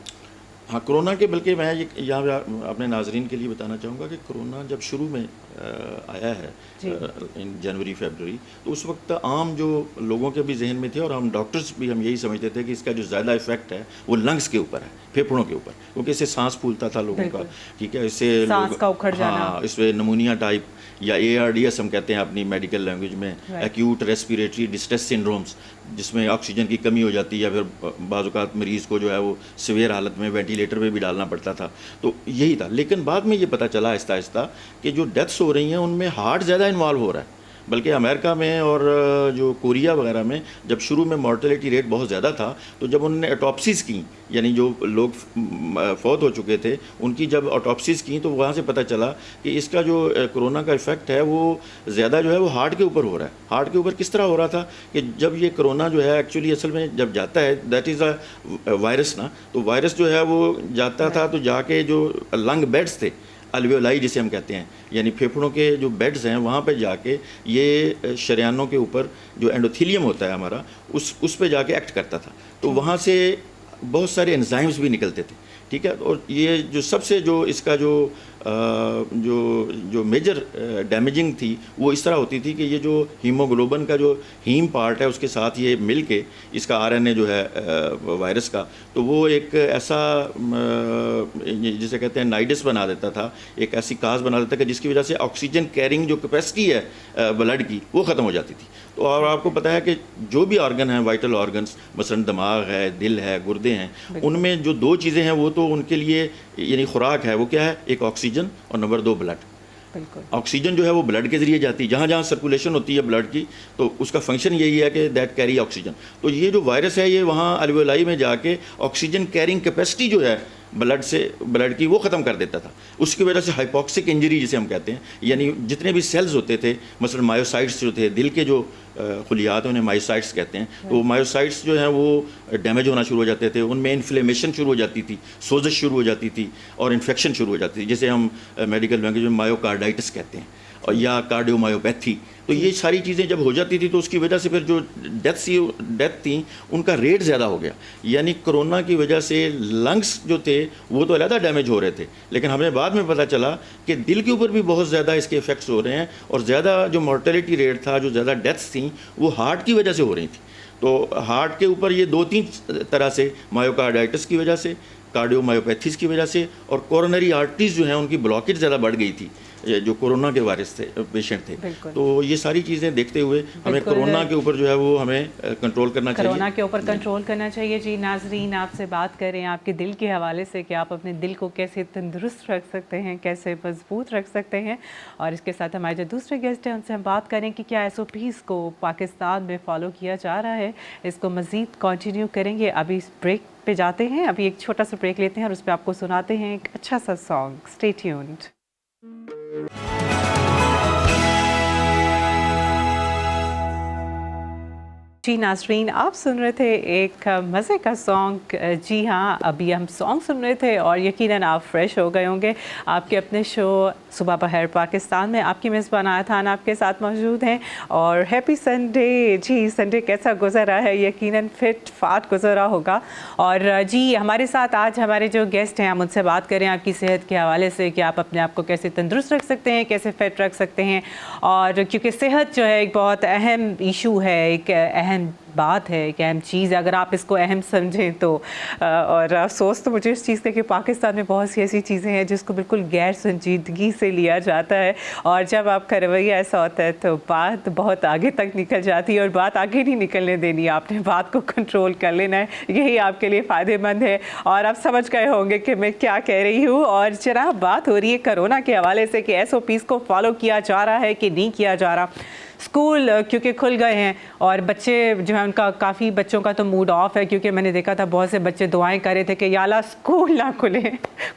हाँ, कोरोना के, बल्कि मैं ये यहाँ अपने नाजरीन के लिए बताना चाहूँगा कि कोरोना जब शुरू में आया है इन जनवरी फरवरी, तो उस वक्त आम जो लोगों के भी जहन में थे और हम डॉक्टर्स भी हम यही समझते थे कि इसका जो ज़्यादा इफेक्ट है वो लंग्स के ऊपर है, फेफड़ों के ऊपर, क्योंकि इससे सांस फूलता था लोगों का, ठीक है, इससे
सांस का उखड़ जाना,
हाँ, इसमें नमूनिया टाइप या ARDS हम कहते हैं अपनी मेडिकल लैंग्वेज में, एक्यूट रेस्पिरेटरी डिस्ट्रेस सिंड्रोम्स, जिसमें ऑक्सीजन की कमी हो जाती है या फिर बाज़-औक़ात मरीज़ को जो है वो सीवियर हालत में वेंटिलेटर पे भी डालना पड़ता था, तो यही था। लेकिन बाद में ये पता चला आहिस्ता आहिस्ता कि जो डेथ्स हो रही हैं उनमें हार्ट ज़्यादा इन्वॉल्व हो रहा है, बल्कि अमेरिका में और जो कोरिया वगैरह में जब शुरू में मॉर्टेलिटी रेट बहुत ज़्यादा था, तो जब उन्होंने ऑटोप्सीज़ की, यानी जो लोग फौत हो चुके थे उनकी जब ऑटोप्सीज़ की, तो वहाँ से पता चला कि इसका जो कोरोना का इफ़ेक्ट है वो ज़्यादा जो है वो हार्ट के ऊपर हो रहा है। हार्ट के ऊपर किस तरह हो रहा था कि जब ये कोरोना जो है एक्चुअली असल में जब जाता है, दैट इज़ अ वायरस ना, तो वायरस जो है वो जाता था तो जाके जो लंग बेड्स थे, अल्वेओलाई जिसे हम कहते हैं, यानी फेफड़ों के जो बेड्स हैं वहाँ पे जाके ये शरियानों के ऊपर जो एंडोथीलियम होता है हमारा उस पे जाके एक्ट करता था, तो वहाँ से बहुत सारे एंजाइम्स भी निकलते थे, ठीक है। और ये जो सबसे जो इसका जो जो मेजर डैमेजिंग थी वो इस तरह होती थी कि ये जो हीमोग्लोबिन का जो हीम पार्ट है उसके साथ ये मिल के इसका आरएनए जो है वायरस का, तो वो एक ऐसा जिसे कहते हैं नाइडस बना देता था, एक ऐसी काज बना देता था कि जिसकी वजह से ऑक्सीजन कैरिंग जो कैपेसिटी है ब्लड की वो ख़त्म हो जाती थी। तो और आपको पता है कि जो भी ऑर्गन हैं, वाइटल ऑर्गन्स, मसलन दिमाग है, दिल है, गुर्दे हैं, उनमें जो दो चीज़ें हैं वो तो उनके लिए यानी खुराक है, वो क्या है, एक ऑक्सीजन और नंबर 2 ब्लड। ऑक्सीजन जो है वो ब्लड के जरिए जाती है, जहाँ जहाँ सर्कुलेशन होती है ब्लड की, तो उसका फंक्शन यही है कि दैट कैरी ऑक्सीजन। तो ये जो वायरस है ये वहाँ अल्वेओलाई में जाके ऑक्सीजन कैरिंग कैपेसिटी जो है ब्लड की वो ख़त्म कर देता था। उसकी वजह से हाइपोक्सिक इंजरी जिसे हम कहते हैं, यानी जितने भी सेल्स होते थे, मसलन मायोसाइट्स जो थे, दिल के जो खुलियात उन्हें मायोसाइट्स कहते हैं, तो मायोसाइट्स जो हैं वो डैमेज होना शुरू हो जाते थे, उनमें इन्फ्लेमेशन शुरू हो जाती थी, सोजश शुरू हो जाती थी और इन्फेक्शन शुरू हो जाती थी, जिसे हम मेडिकल लैंग्वेज में मायोकार्डाइटिस कहते हैं, और या कार्डियोमायोपैथी। तो ये सारी चीज़ें जब हो जाती थी तो उसकी वजह से फिर जो डेथ थी उनका रेट ज़्यादा हो गया। यानी कोरोना की वजह से लंग्स जो थे वो तो अलग डैमेज हो रहे थे, लेकिन हमें बाद में पता चला कि दिल के ऊपर भी बहुत ज़्यादा इसके इफ़ेक्ट्स हो रहे हैं, और ज़्यादा जो मॉर्टेलिटी रेट था, जो ज़्यादा डेथ्स थी, वो हार्ट की वजह से हो रही थी। तो हार्ट के ऊपर ये 2-3 तरह से, मायोकार्डाइटिस की वजह से, कार्डियोमायोपैथीज़ की वजह से, और कोरोनरी आर्टरीज जो हैं उनकी ब्लॉकेज ज़्यादा बढ़ गई थी, जो कोरोना के वायरस थे पेशेंट थे। तो ये सारी चीज़ें देखते हुए हमें कोरोना के ऊपर जो है वो हमें कंट्रोल करना चाहिए,
कोरोना के ऊपर कंट्रोल करना चाहिए। जी नाजरीन, आपसे बात करें आपके दिल के हवाले से कि आप अपने दिल को कैसे तंदुरुस्त रख सकते हैं, कैसे मजबूत रख सकते हैं। और इसके साथ हमारे जो दूसरे गेस्ट हैं उनसे हम बात करें कि क्या SOPs को पाकिस्तान में फॉलो किया जा रहा है। इसको मज़ीद कंटिन्यू करेंगे। अभी इस ब्रेक पे जाते हैं, अभी एक छोटा सा ब्रेक लेते हैं और उस पर आपको सुनाते हैं एक अच्छा सा सॉन्ग। Stay tuned. जी नाज़रीन, आप सुन रहे थे एक मज़े का सॉन्ग। जी हाँ, अभी हम सॉन्ग सुन रहे थे और यकीनन आप फ्रेश हो गए होंगे। आपके अपने शो सुबह बहर पाकिस्तान में आपकी मेज़बान आयथान आपके साथ मौजूद हैं। और हैप्पी संडे। जी, संडे कैसा गुजरा है? यकीनन फिट फाट गुजरा होगा। और जी हमारे साथ आज हमारे जो गेस्ट हैं, हम उनसे बात करें आपकी सेहत के हवाले से कि आप अपने आप को कैसे तंदुरुस्त रख सकते हैं, कैसे फिट रख सकते हैं। और क्योंकि सेहत जो है एक बहुत अहम इशू है, एक अहम बात है, एक अहम चीज़। अगर आप इसको अहम समझें तो और अफसोस तो मुझे इस चीज़ का कि पाकिस्तान में बहुत सी ऐसी चीज़ें हैं जिसको बिल्कुल गैर संजीदगी से लिया जाता है, और जब आपका रवैया ऐसा होता है तो बात बहुत आगे तक निकल जाती है। और बात आगे नहीं निकलने देनी, आपने बात को कंट्रोल कर लेना है, यही आपके लिए फ़ायदेमंद है। और आप समझ गए होंगे कि मैं क्या कह रही हूँ। और जनाब, बात हो रही है कोरोना के हवाले से कि SOPs को फॉलो किया जा रहा है कि नहीं किया जा रहा। स्कूल क्योंकि खुल गए हैं और बच्चे जो है उनका काफ़ी बच्चों का तो मूड ऑफ है, क्योंकि मैंने देखा था बहुत से बच्चे दुआएं कर रहे थे कि या अल्लाह स्कूल ना खुले,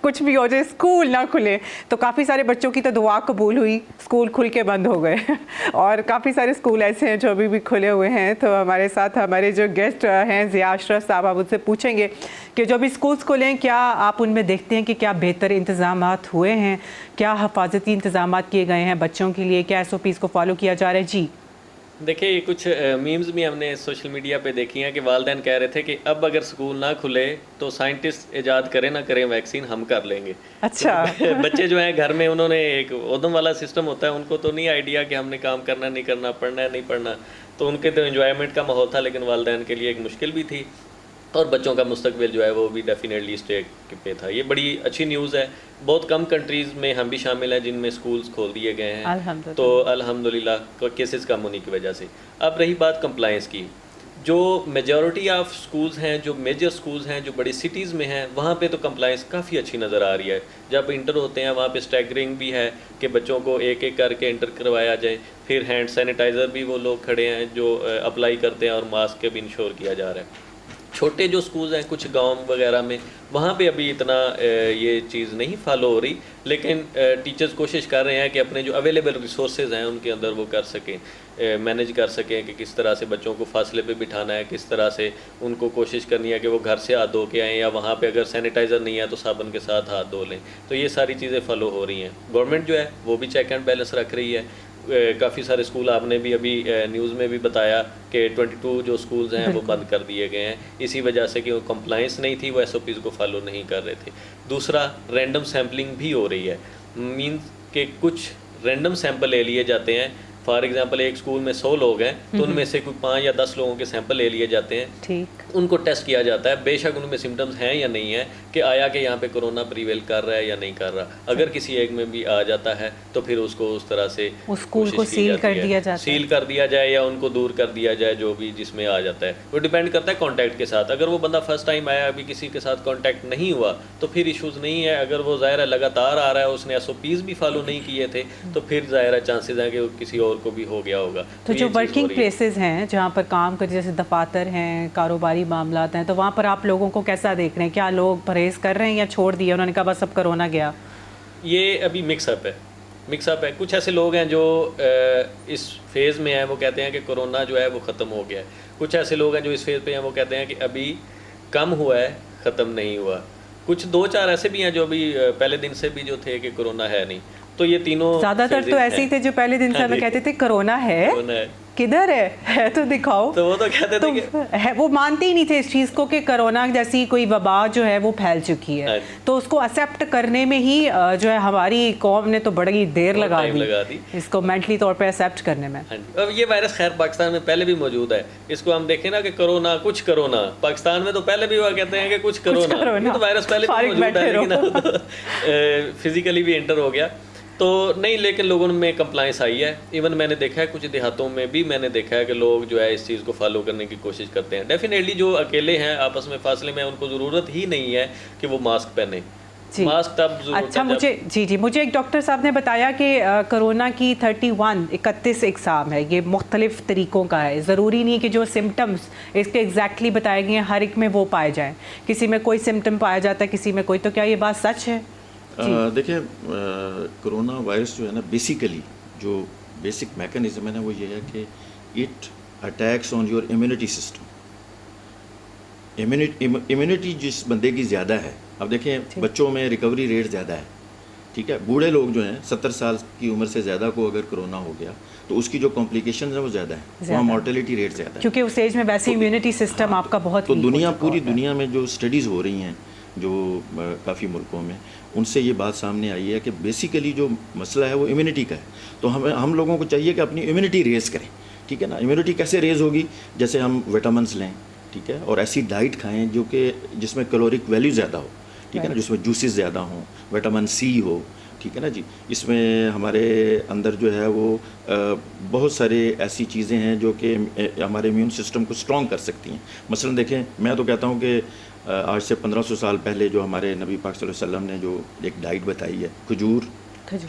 कुछ भी हो जाए स्कूल ना खुले। तो काफ़ी सारे बच्चों की तो दुआ कबूल हुई, स्कूल खुल के बंद हो गए और काफ़ी सारे स्कूल ऐसे हैं जो अभी भी खुले हुए हैं। तो हमारे साथ हमारे जो गेस्ट हैं ज़िया अशरफ साहब, आप उनसे पूछेंगे कि जो भी स्कूल्स खुले क्या आप उनमें देखते हैं कि क्या बेहतर इंतज़ामात हुए हैं, क्या हिफाजती इंतज़ामात किए गए हैं बच्चों के लिए, क्या SOPs को फॉलो किया जा रहा है। जी
देखिए, कुछ मीम्स भी हमने सोशल मीडिया पे देखी हैं कि वालिदैन कह रहे थे कि अब अगर स्कूल ना खुले तो साइंटिस्ट इजाद करें ना करें वैक्सीन, हम कर लेंगे।
अच्छा
तो बच्चे जो हैं घर में, उन्होंने एक उद्यम वाला सिस्टम होता है, उनको तो नहीं आइडिया कि हमने काम करना नहीं करना, पढ़ना है नहीं पढ़ना। तो उनके तो एंजॉयमेंट का माहौल था, लेकिन वालिदैन के लिए एक मुश्किल भी थी, और बच्चों का मुस्तकबिल जो है वो भी डेफिनेटली स्टेक पे था। ये बड़ी अच्छी न्यूज़ है। बहुत कम कंट्रीज़ में हम भी शामिल हैं जिनमें स्कूल्स खोल दिए गए हैं, तो अल्हम्दुलिल्लाह केसेस कम होने की वजह से। अब रही बात कंप्लाइंस की, जो मेजॉरिटी ऑफ स्कूल्स हैं, जो मेजर स्कूल्स हैं, जो बड़ी सिटीज़ में हैं, वहाँ पे तो कंप्लाइंस काफ़ी अच्छी नज़र आ रही है। जब इंटर होते हैं वहाँ पे स्टैगरिंग भी है कि बच्चों को एक एक करके इंटर करवाया जाए, फिर हैंड सैनिटाइज़र भी वो लोग खड़े हैं जो अप्लाई करते हैं, और मास्क भी इंश्योर किया जा रहा है। छोटे जो स्कूल्स हैं कुछ गांव वगैरह में, वहाँ पे अभी इतना ये चीज़ नहीं फॉलो हो रही, लेकिन टीचर्स कोशिश कर रहे हैं कि अपने जो अवेलेबल रिसोर्सेज हैं उनके अंदर वो कर सकें, मैनेज कर सकें कि किस तरह से बच्चों को फासले पे बिठाना है, किस तरह से उनको कोशिश करनी है कि वो घर से हाथ धो के आएँ, या वहाँ पे अगर सैनिटाइज़र नहीं है तो साबुन के साथ हाथ धो लें। तो ये सारी चीज़ें फॉलो हो रही हैं। गवर्नमेंट जो है वो भी चेक एंड बैलेंस रख रही है। काफ़ी सारे स्कूल, आपने भी अभी न्यूज़ में भी बताया कि 22 जो स्कूल्स हैं वो बंद कर दिए गए हैं, इसी वजह से कि वो कंप्लाइंस नहीं थी, वो SOPs को फॉलो नहीं कर रहे थे। दूसरा, रैंडम सैम्पलिंग भी हो रही है। मीन्स के कुछ रैंडम सैंपल ले लिए जाते हैं। फॉर एग्जांपल एक स्कूल में 100 लोग हैं तो उनमें से कोई 5 या 10 लोगों के सैंपल ले लिए जाते हैं,
ठीक,
उनको टेस्ट किया जाता है, बेशक उनमें सिम्टम्स हैं या नहीं है कि आया कि यहाँ पे कोरोना प्रीवेल कर रहा है या नहीं कर रहा। अगर किसी एक में भी आ जाता है तो फिर उसको उस तरह से
उस स्कूल को सील कर दिया जाता है,
सील कर दिया जाए या उनको दूर कर दिया जाए, जो भी जिसमें आ जाता है। वो डिपेंड करता है कॉन्टैक्ट के साथ। अगर वो बंदा फर्स्ट टाइम आया, अभी किसी के साथ कॉन्टैक्ट नहीं हुआ तो फिर इशूज़ नहीं है। अगर वो ज़ाहिर है लगातार आ रहा है, उसने SOPs भी फॉलो नहीं किए थे, तो फिर ज़ाहिर है चांसेस हैं कि किसी और को भी हो गया होगा।
तो जो वर्किंग प्लेसेस हैं जहाँ पर काम कर, जैसे दफातर हैं, कारोबारी मामलात हैं, तो वहाँ पर आप लोगों को कैसा देख रहे हैं? क्या लोग परहेज़ कर रहे हैं या छोड़ दिया, उन्होंने कहा बस अब कोरोना गया?
ये अभी मिक्सअप है। कुछ ऐसे लोग हैं जो इस फेज़ में हैं, वो कहते हैं कि कोरोना जो है वो ख़त्म हो गया है। कुछ ऐसे लोग हैं जो इस फेज़ पे हैं, वो कहते हैं कि अभी कम हुआ है, ख़त्म नहीं हुआ। कुछ 2-4 ऐसे भी हैं जो अभी पहले दिन से भी जो थे कि कोरोना है नहीं। तो ये तीनों
ज़्यादातर तो ऐसे ही थे जो पहले दिन से हमें कहते थे कोरोना है, किधर है तो दिखाओ।
तो वो तो कहते थे कि
वो मानते ही नहीं थे इस चीज़ को कि कोरोना जैसी कोई वबा जो है वो फैल चुकी है। तो उसको एक्सेप्ट करने में ही जो है हमारी कौम ने तो बड़ी देर लगा दी इसको मेंटली तौर पे एक्सेप्ट करने में।
अब ये वायरस खैर पाकिस्तान में पहले भी मौजूद है। इसको हम देखें ना कि कोरोना पाकिस्तान में तो पहले भी वो कहते हैं कि कुछ कोरोना, तो वायरस पहले भी मौजूद है, लेकिन फिजिकली भी एंटर हो गया तो नहीं। लेकिन लोगों में कंप्लाइंस आई है। इवन मैंने देखा है कुछ देहातों में भी मैंने देखा है कि लोग जो है इस चीज़ को फॉलो करने की कोशिश करते हैं। डेफिनेटली जो अकेले हैं आपस में फासले में, उनको ज़रूरत ही नहीं है कि वो मास्क पहने। मास्क तब
अच्छा, मुझे एक डॉक्टर साहब ने बताया कि कोरोना की 31 इकसाम है, ये मुख्तलिफ तरीक़ों का है। ज़रूरी नहीं कि जो सिम्टम्स इसके एग्जैक्टली बताए गए हैं हर एक में वो पाए जाएँ। किसी में कोई सिम्टम पाया जाता है, किसी में कोई। तो क्या ये बात सच है?
देखिए, कोरोना वायरस जो है ना, बेसिकली जो बेसिक मैकेनिज्म है ना, वो ये है कि it attacks on your immunity system. Immunity जिस बंदे की ज़्यादा है, अब देखें बच्चों में रिकवरी रेट ज़्यादा है, ठीक है। बूढ़े लोग जो हैं 70 साल की उम्र से ज़्यादा को अगर कोरोना हो गया तो उसकी जो कॉम्प्लिकेशन है वो ज़्यादा है, वहाँ मॉर्टेलिटी रेट ज़्यादा है,
क्योंकि उस एज में वैसे इम्यूनिटी सिस्टम आपका बहुत।
तो पूरी दुनिया में जो स्टडीज़ हो रही हैं जो काफ़ी मुल्कों में, उनसे ये बात सामने आई है कि बेसिकली जो मसला है वो इम्यूनिटी का है। तो हम लोगों को चाहिए कि अपनी इम्यूनिटी रेज़ करें, ठीक है ना। इम्यूनिटी कैसे रेज़ होगी? जैसे हम विटामिन्स लें, ठीक है, और ऐसी डाइट खाएं जो कि जिसमें कैलोरिक वैल्यू ज़्यादा हो, ठीक है ना, जिसमें जूसेस ज़्यादा हों, विटामिन सी हो, ठीक है ना जी। इसमें हमारे अंदर जो है वो बहुत सारे ऐसी चीज़ें हैं जो कि हमारे इम्यून सिस्टम को स्ट्रॉन्ग कर सकती हैं। मसलन देखें, मैं तो कहता हूँ कि आज से 1500 साल पहले जो हमारे नबी पाक सल्लल्लाहु अलैहि वसल्लम ने जो एक डाइट बताई है, खजूर,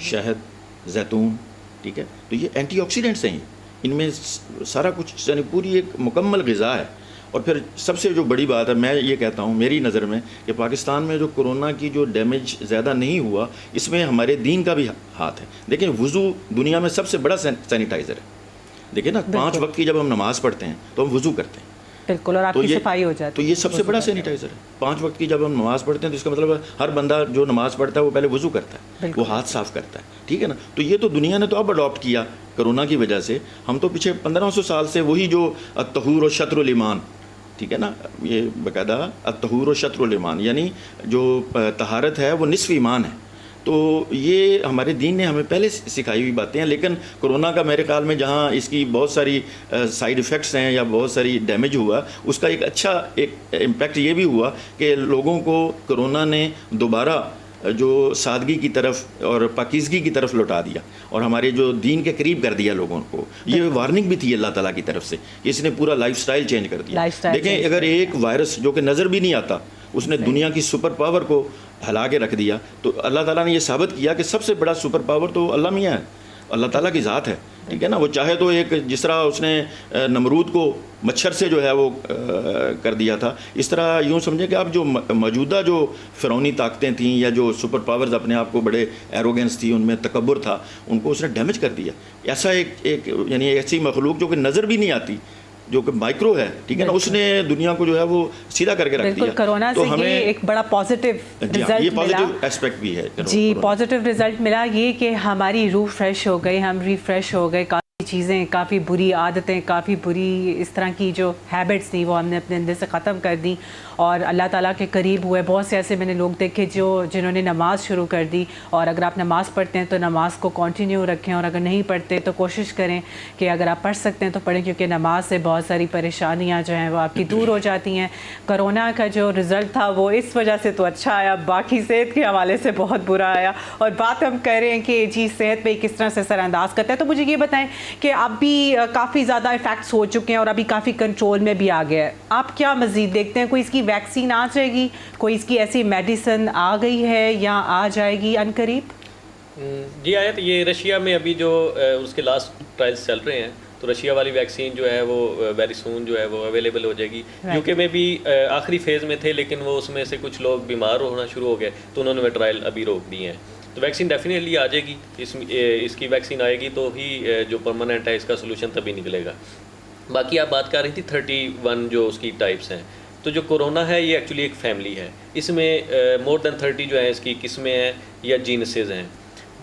शहद, जैतून, ठीक है, तो ये एंटीऑक्सीडेंट्स हैं, इनमें सारा कुछ, यानी पूरी एक मुकम्मल ग़िज़ा है। और फिर सबसे जो बड़ी बात है, मैं ये कहता हूँ मेरी नज़र में कि पाकिस्तान में जो कोरोना की जो डैमेज ज़्यादा नहीं हुआ, इसमें हमारे दीन का भी हाथ है। देखिए, वज़ू दुनिया में सबसे बड़ा सैनिटाइज़र है। देखिए ना, 5 वक्त की जब हम नमाज़ पढ़ते हैं तो हम वज़ू करते हैं,
बिल्कुल, और आपकी सफाई हो जाती है।
तो ये सबसे बड़ा सैनिटाइज़र है। 5 वक्त की जब हम नमाज़ पढ़ते हैं तो इसका मतलब हर बंदा जो नमाज़ पढ़ता है वो पहले वज़ू करता है, वो हाथ साफ़ करता है, ठीक है ना। तो ये तो दुनिया ने तो अब अडॉप्ट किया कोरोना की वजह से। हम तो पीछे 1500 साल से वही जो अत्तहूर व शत्रुल ईमान, ठीक है ना, ये बाकायदा अत्तहूर व शत्रुल ईमान, यानी जो तहारत है वो निस्फ़ ईमान है। तो ये हमारे दीन ने हमें पहले सिखाई हुई बातें हैं। लेकिन कोरोना का मेरे ख्याल में जहाँ इसकी बहुत सारी साइड इफ़ेक्ट्स हैं या बहुत सारी डैमेज हुआ, उसका एक अच्छा एक इम्पैक्ट ये भी हुआ कि लोगों को कोरोना ने दोबारा जो सादगी की तरफ और पाकीज़गी की तरफ लौटा दिया और हमारे जो दीन के करीब कर दिया लोगों को। ये वार्निंग भी थी अल्लाह ताला की तरफ से, इसने पूरा लाइफस्टाइल चेंज कर दिया। देखें, अगर एक वायरस जो कि नज़र भी नहीं आता उसने दुनिया की सुपर पावर को हिला के रख दिया, तो अल्लाह ताला ने ये साबित किया कि सबसे बड़ा सुपर पावर तो अल्लाह मियाँ है, अल्लाह ताला की ज़ात है, ठीक है ना। वो चाहे तो एक जिस तरह उसने नमरूद को मच्छर से जो है वो कर दिया था, इस तरह यूँ समझें कि अब जो मौजूदा जो फ़िरौनी ताकतें थीं या जो सुपर पावर्स अपने आप को बड़े एरोगेंस थी, उनमें तकब्बुर था, उनको उसने डैमेज कर दिया। ऐसा एक यानी ऐसी मखलूक जो कि नज़र भी नहीं आती, जो कि माइक्रो है, ठीक है ना, उसने दुनिया को जो है वो सीधा करके रख दिया।
कोरोना
तो
से
हमें
ये एक बड़ा पॉजिटिव रिजल्ट
ये पॉजिटिव एस्पेक्ट भी है
जी, पॉजिटिव रिजल्ट मिला ये कि हमारी रूह फ्रेश हो गई, हम रिफ्रेश हो गए। चीज़ें, काफ़ी बुरी आदतें, काफ़ी बुरी इस तरह की जो हैबिट्स थी वो हमने अपने अंदर से ख़त्म कर दी और अल्लाह ताला के करीब हुए। बहुत से ऐसे मैंने लोग देखे जिन्होंने नमाज़ शुरू कर दी, और अगर आप नमाज़ पढ़ते हैं तो नमाज़ को कंटिन्यू रखें, और अगर नहीं पढ़ते तो कोशिश करें कि अगर आप पढ़ सकते हैं तो पढ़ें, क्योंकि नमाज से बहुत सारी परेशानियाँ जो हैं वो आपकी दूर हो जाती हैं। कोरोना का जो रिज़ल्ट था वो इस वजह से तो अच्छा आया, बाकी सेहत के हवाले से बहुत बुरा आया। और बात हम कर रहे हैं कि जी सेहत पे किस तरह से असरअंदाज करता है, तो मुझे ये बताएं कि अब भी काफ़ी ज़्यादा इफ़ेक्ट्स हो चुके हैं और अभी काफ़ी कंट्रोल में भी आ गया है। आप क्या मज़ीद देखते हैं? कोई इसकी वैक्सीन आ जाएगी, कोई इसकी ऐसी मेडिसिन आ गई है या आ जाएगी अनकरीब?
जी आयत, ये रशिया में अभी जो उसके लास्ट ट्रायल्स चल रहे हैं, तो रशिया वाली वैक्सीन जो है वो वेरी सून जो है वो अवेलेबल हो जाएगी। यूके में भी आखिरी फेज़ में थे, लेकिन वो उसमें से कुछ लोग बीमार होना शुरू हो गए, तो उन्होंने वो ट्रायल अभी रोक दिए हैं। तो वैक्सीन डेफिनेटली आ जाएगी। इसकी वैक्सीन आएगी तो ही जो परमानेंट है इसका सोल्यूशन तभी निकलेगा। बाकी आप बात कर रही थी 31 जो उसकी टाइप्स हैं, तो जो कोरोना है ये एक्चुअली एक फैमिली है। इसमें मोर देन 30 जो है इसकी किस्में हैं या जीनसेस हैं।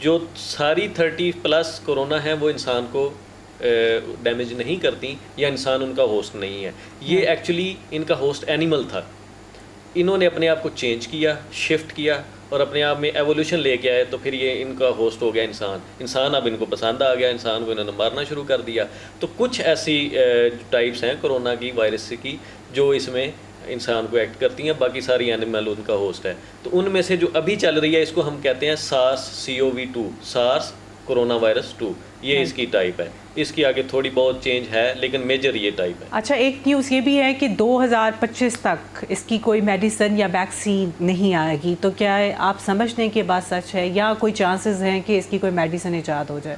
जो सारी 30+ कोरोना है वो इंसान को डैमेज नहीं करती, या इंसान उनका होस्ट नहीं है। ये एक्चुअली इनका होस्ट एनिमल था, इन्होंने अपने आप को चेंज किया, शिफ्ट किया और अपने आप में एवोल्यूशन लेके आए, तो फिर ये इनका होस्ट हो गया इंसान। अब इनको पसंद आ गया, इंसान को इन्होंने मारना शुरू कर दिया। तो कुछ ऐसी टाइप्स हैं कोरोना की वायरस की जो इसमें इंसान को एक्ट करती हैं, बाकी सारी एनिमल उनका होस्ट है। तो उनमें से जो अभी चल रही है इसको हम कहते हैं SARS-CoV-2, सार्स कोरोना वायरस 2, ये इसकी टाइप है। इसकी आगे थोड़ी बहुत चेंज है, लेकिन मेजर ये टाइप है।
अच्छा, एक न्यूज़ ये भी है कि 2025 तक इसकी कोई मेडिसिन या वैक्सीन नहीं आएगी, तो क्या आप समझते हैं कि बात सच है या कोई चांसेस हैं कि इसकी कोई मेडिसिन ईजाद हो जाए?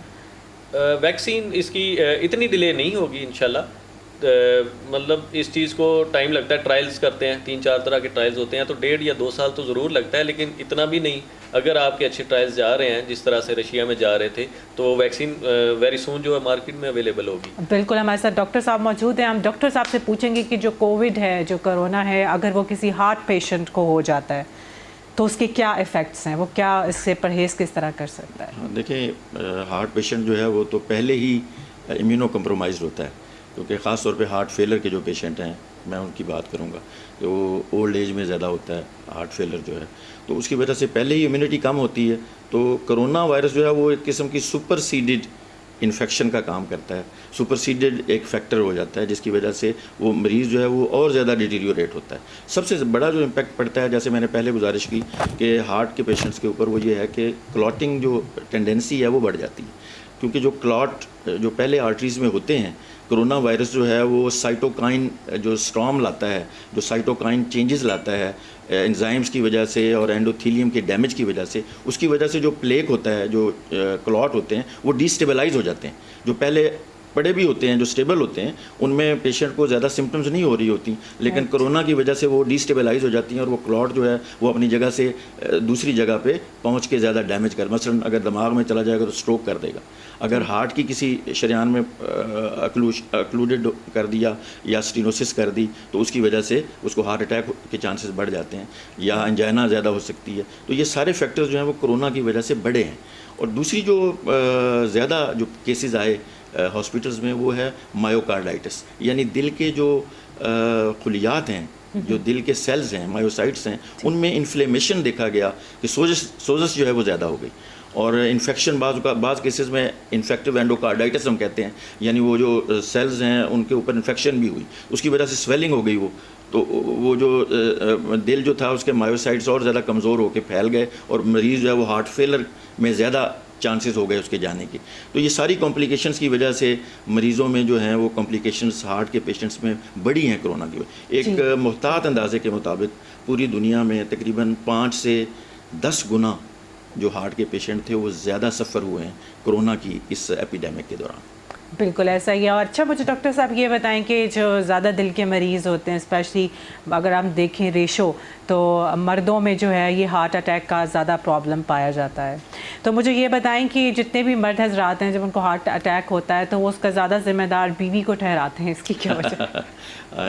वैक्सीन इसकी इतनी डिले नहीं होगी इंशाल्लाह। मतलब इस चीज़ को टाइम लगता है, ट्रायल्स करते हैं, 3-4 तरह के ट्रायल्स होते हैं, तो 1.5 या 2 साल तो ज़रूर लगता है, लेकिन इतना भी नहीं। अगर आपके अच्छे ट्रायल्स जा रहे हैं जिस तरह से रशिया में जा रहे थे, तो वैक्सीन वेरी सून जो है मार्केट में अवेलेबल होगी।
बिल्कुल, हमारे साथ डॉक्टर साहब मौजूद हैं। हम डॉक्टर साहब से पूछेंगे कि जो कोविड है, जो कोरोना है, अगर वो किसी हार्ट पेशेंट को हो जाता है तो उसके क्या इफ़ेक्ट्स हैं, वो क्या इससे परहेज़ किस तरह कर सकता है?
देखिए, हार्ट पेशेंट जो है वो तो पहले ही इम्यूनो कम्प्रोमाइज़ होता है, क्योंकि ख़ास तौर पे हार्ट फेलर के जो पेशेंट हैं, मैं उनकी बात करूंगा, तो ओल्ड एज में ज़्यादा होता है हार्ट फेलर जो है, तो उसकी वजह से पहले ही इम्यूनिटी कम होती है। तो कोरोना वायरस जो है वो एक किस्म की सुपरसीडेड इन्फेक्शन का काम करता है, सुपरसीडेड एक फैक्टर हो जाता है, जिसकी वजह से वो मरीज़ जो है वो और ज़्यादा डिटीरियोरेट होता है। सबसे बड़ा जो इम्पैक्ट पड़ता है, जैसे मैंने पहले गुजारिश की कि हार्ट के पेशेंट्स के ऊपर, वो ये है कि क्लॉटिंग जो टेंडेंसी है वो बढ़ जाती है, क्योंकि जो क्लॉट जो पहले आर्टरीज़ में होते हैं, कोरोना वायरस जो है वो साइटोकाइन जो स्टॉर्म लाता है, जो साइटोकाइन चेंजेस लाता है एंजाइम्स की वजह से और एंडोथीलियम के डैमेज की वजह से, उसकी वजह से जो प्लेक होता है, जो क्लॉट होते हैं, वो डिस्टेबलाइज हो जाते हैं। जो पहले पड़े भी होते हैं, जो स्टेबल होते हैं, उनमें पेशेंट को ज़्यादा सिम्टम्स नहीं हो रही होती, लेकिन कोरोना की वजह से वो डिस्टेबलाइज हो जाती हैं और वो क्लॉट जो है वो अपनी जगह से दूसरी जगह पे पहुंच के ज़्यादा डैमेज कर, मसलन अगर दिमाग में चला जाएगा तो स्ट्रोक कर देगा, अगर हार्ट की किसी शरीयान में अक्लूडेड कर दिया या स्टीनोसिस कर दी तो उसकी वजह से उसको हार्ट अटैक के चांसेस बढ़ जाते हैं, या एंजाइना ज़्यादा हो सकती है। तो ये सारे फैक्टर्स जो हैं वो कोरोना की वजह से बढ़े हैं। और दूसरी जो ज़्यादा जो केसेस आए हॉस्पिटल्स में, वो है मायोकार्डाइटिस, यानी दिल के जो खुलियात हैं, जो दिल के सेल्स हैं, मायोसाइट्स हैं, उनमें इन्फ्लेमेशन देखा गया कि सोजस जो है वो ज़्यादा हो गई, और इन्फेक्शन बाज़ केसेस में इन्फेक्टिव एंडोकार्डाइटिस हम कहते हैं, यानी वो जो सेल्स हैं उनके ऊपर इन्फेक्शन भी हुई, उसकी वजह से स्वेलिंग हो गई, तो वो जो दिल जो था उसके मायोसाइट्स और ज़्यादा कमज़ोर होकर फैल गए और मरीज़ जो है वो हार्ट फेलर में ज़्यादा चांसेस हो गए उसके जाने की। तो ये सारी कॉम्प्लिकेशंस की वजह से मरीज़ों में जो हैं वो कॉम्प्लिकेशंस हार्ट के पेशेंट्स में बढ़ी हैं कोरोना की वजह। एक मुहतात अंदाजे के मुताबिक पूरी दुनिया में तकरीबन 5 से 10 गुना जो हार्ट के पेशेंट थे वो ज़्यादा सफ़र हुए हैं कोरोना की इस एपिडेमिक के दौरान।
बिल्कुल ऐसा ही है। और अच्छा, मुझे डॉक्टर साहब ये बताएं कि जो ज़्यादा दिल के मरीज़ होते हैं, स्पेशली अगर हम देखें रेशो, तो मर्दों में जो है ये हार्ट अटैक का ज़्यादा प्रॉब्लम पाया जाता है। तो मुझे ये बताएं कि जितने भी मर्द हजरात हैं जब उनको हार्ट अटैक होता है तो वो उसका ज़्यादा जिम्मेदार बीवी को ठहराते हैं, इसकी क्या वजह?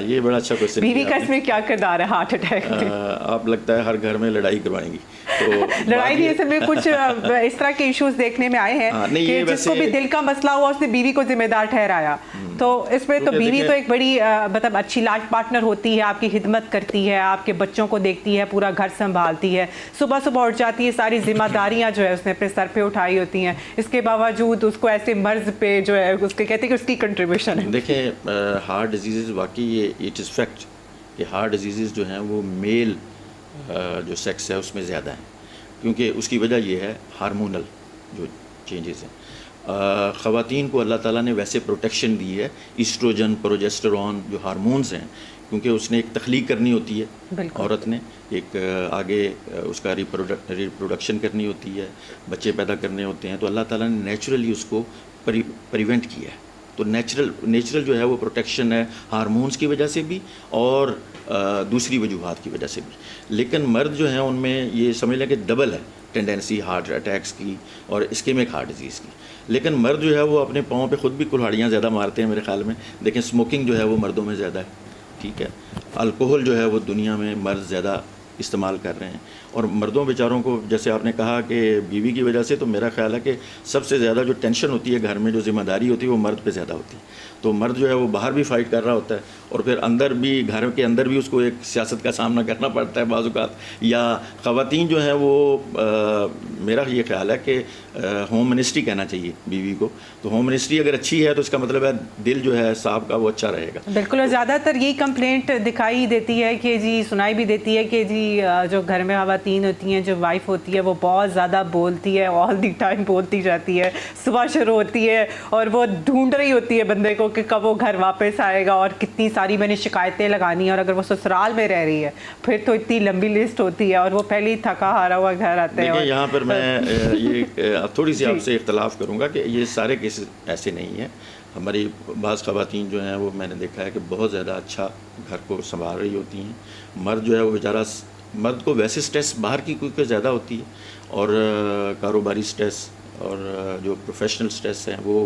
ये बड़ा अच्छा क्वेश्चन।
बीवी का इसमें क्या किरदार है हार्ट अटैक में?
आप लगता है हर घर में लड़ाई करवाएंगी तो
लड़ाई नहीं, असल में कुछ इस तरह के इश्यूज देखने में आए हैं कि जिसको भी दिल का मसला हुआ उसने बीवी को जिम्मेदार ठहराया। तो इसमें तो बीवी तो एक बड़ी मतलब अच्छी लाइफ पार्टनर होती है, आपकी खिदमत करती है, आपके बच्चों को देखती है, पूरा घर संभालती है, सुबह सुबह उठ जाती है, सारी जिम्मेदारियां जो है उसने अपने सर पे उठाई होती हैं, इसके बावजूद उसको ऐसे मर्ज पे जो है उसके कहते हैं कि उसकी कंट्रीब्यूशन है।
देखें, हार्ट डिजीज़ वाकई ये इट इज़ फैक्ट कि हार्ट डिजीज़ जो हैं वो मेल जो सेक्स है उसमें ज़्यादा है, क्योंकि उसकी वजह ये है हार्मोनल जो चेंजेस हैं। ख़वातीन को अल्लाह ताला ने वैसे प्रोटेक्शन दी है, ईस्ट्रोजन, प्रोजेस्टेरॉन जो हार्मोन्स हैं, क्योंकि उसने एक तख्लीक करनी होती है औरत ने, एक आगे उसका रिप्रोडक्शन करनी होती है, बच्चे पैदा करने होते हैं, तो अल्लाह ताला ने नेचुरली उसको प्रिवेंट किया है। तो नेचुरल जो है वो प्रोटेक्शन है हार्मोन्स की वजह से भी और दूसरी वजूहात की वजह से भी। लेकिन मर्द जो हैं उनमें ये समझ लें कि डबल है टेंडेंसी हार्ट अटैक्स की और इस्केमिक हार्ट डिजीज़ की। लेकिन मर्द जो है वो अपने पाँव पे ख़ुद भी कुल्हाड़ियाँ ज़्यादा मारते हैं मेरे ख़्याल में। देखें, स्मोकिंग जो है वो मर्दों में ज़्यादा है, ठीक है। अल्कोहल जो है वो दुनिया में मर्द ज़्यादा इस्तेमाल कर रहे हैं। और मर्दों बेचारों को, जैसे आपने कहा कि बीवी की वजह से, तो मेरा ख्याल है कि सबसे ज़्यादा जो टेंशन होती है घर में, जो जिम्मेदारी होती है वो मर्द पे ज़्यादा होती है। तो मर्द जो है वो बाहर भी फ़ाइट कर रहा होता है और फिर अंदर भी, घर के अंदर भी उसको एक सियासत का सामना करना पड़ता है बाज़ औक़ात। या ख़वातीन जो हैं वो मेरा ये ख्याल है कि होम मिनिस्ट्री कहना चाहिए बीवी को। तो होम मिनिस्ट्री अगर अच्छी है तो इसका मतलब है दिल जो है साहब का वो अच्छा रहेगा।
बिल्कुल। और ज़्यादातर यही कंप्लेंट दिखाई देती है कि जी, सुनाई भी देती है कि जी जो घर में ख़वातीन होती हैं, जो वाइफ होती है, वो बहुत ज़्यादा बोलती है, ऑल दी टाइम बोलती जाती है, सुबह शुरू होती है और वो ढूंढ रही होती है बंदे को कि कब वो घर वापस आएगा और कितनी सारी मैंने शिकायतें लगानी है। और अगर वो ससुराल में रह रही है फिर तो इतनी लंबी लिस्ट होती है और वो पहले ही थका हारा हुआ घर आते हैं।
यहाँ पर मैं ये थोड़ी सी आपसे इख्तलाफ करूँगा कि ये सारे केसेस ऐसे नहीं हैं। हमारी बाज़ ख़वातीन जो हैं वो मैंने देखा है कि बहुत ज़्यादा अच्छा घर को संभाल रही होती हैं। मर्द जो है वो बेचारा, मर्द को वैसे स्ट्रेस बाहर की क्योंकि ज़्यादा होती है और कारोबारी स्ट्रेस और जो प्रोफेशनल स्ट्रेस हैं वो,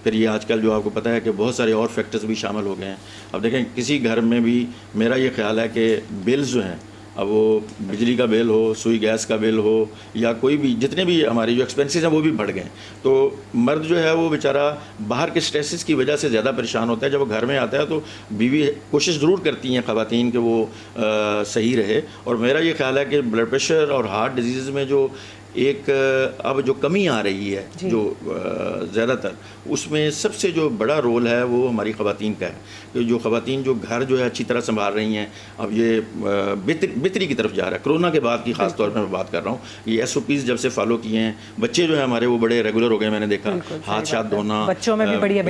फिर ये आजकल जो आपको पता है कि बहुत सारे और फैक्टर्स भी शामिल हो गए हैं। अब देखें, किसी घर में भी मेरा ये ख्याल है कि बिल्स जो हैं, अब वो बिजली का बिल हो, सुई गैस का बिल हो, या कोई भी जितने भी हमारे जो एक्सपेंसेस हैं वो भी बढ़ गए। तो मर्द जो है वो बेचारा बाहर के स्ट्रेसेस की वजह से ज़्यादा परेशान होता है। जब वो घर में आता है तो बीवी कोशिश ज़रूर करती हैं ख़वातीन कि वो सही रहे। और मेरा ये ख्याल है कि ब्लड प्रेशर और हार्ट डिजीज़ में जो एक अब जो कमी आ रही है, जो ज़्यादातर, उसमें सबसे जो बड़ा रोल है वो हमारी ख़वातीन का है। कि जो ख़वातीन जो घर जो है अच्छी तरह संभाल रही हैं, अब ये बेहतरी की तरफ जा रहा है। कोरोना के बाद की ख़ास तौर पर मैं बात कर रहा हूँ, ये SOPs जब से फॉलो किए हैं, बच्चे जो है हमारे वो बड़े रेगुलर हो गए। मैंने देखा हाथ शाथ धोना,
बच्चों में भी बड़ी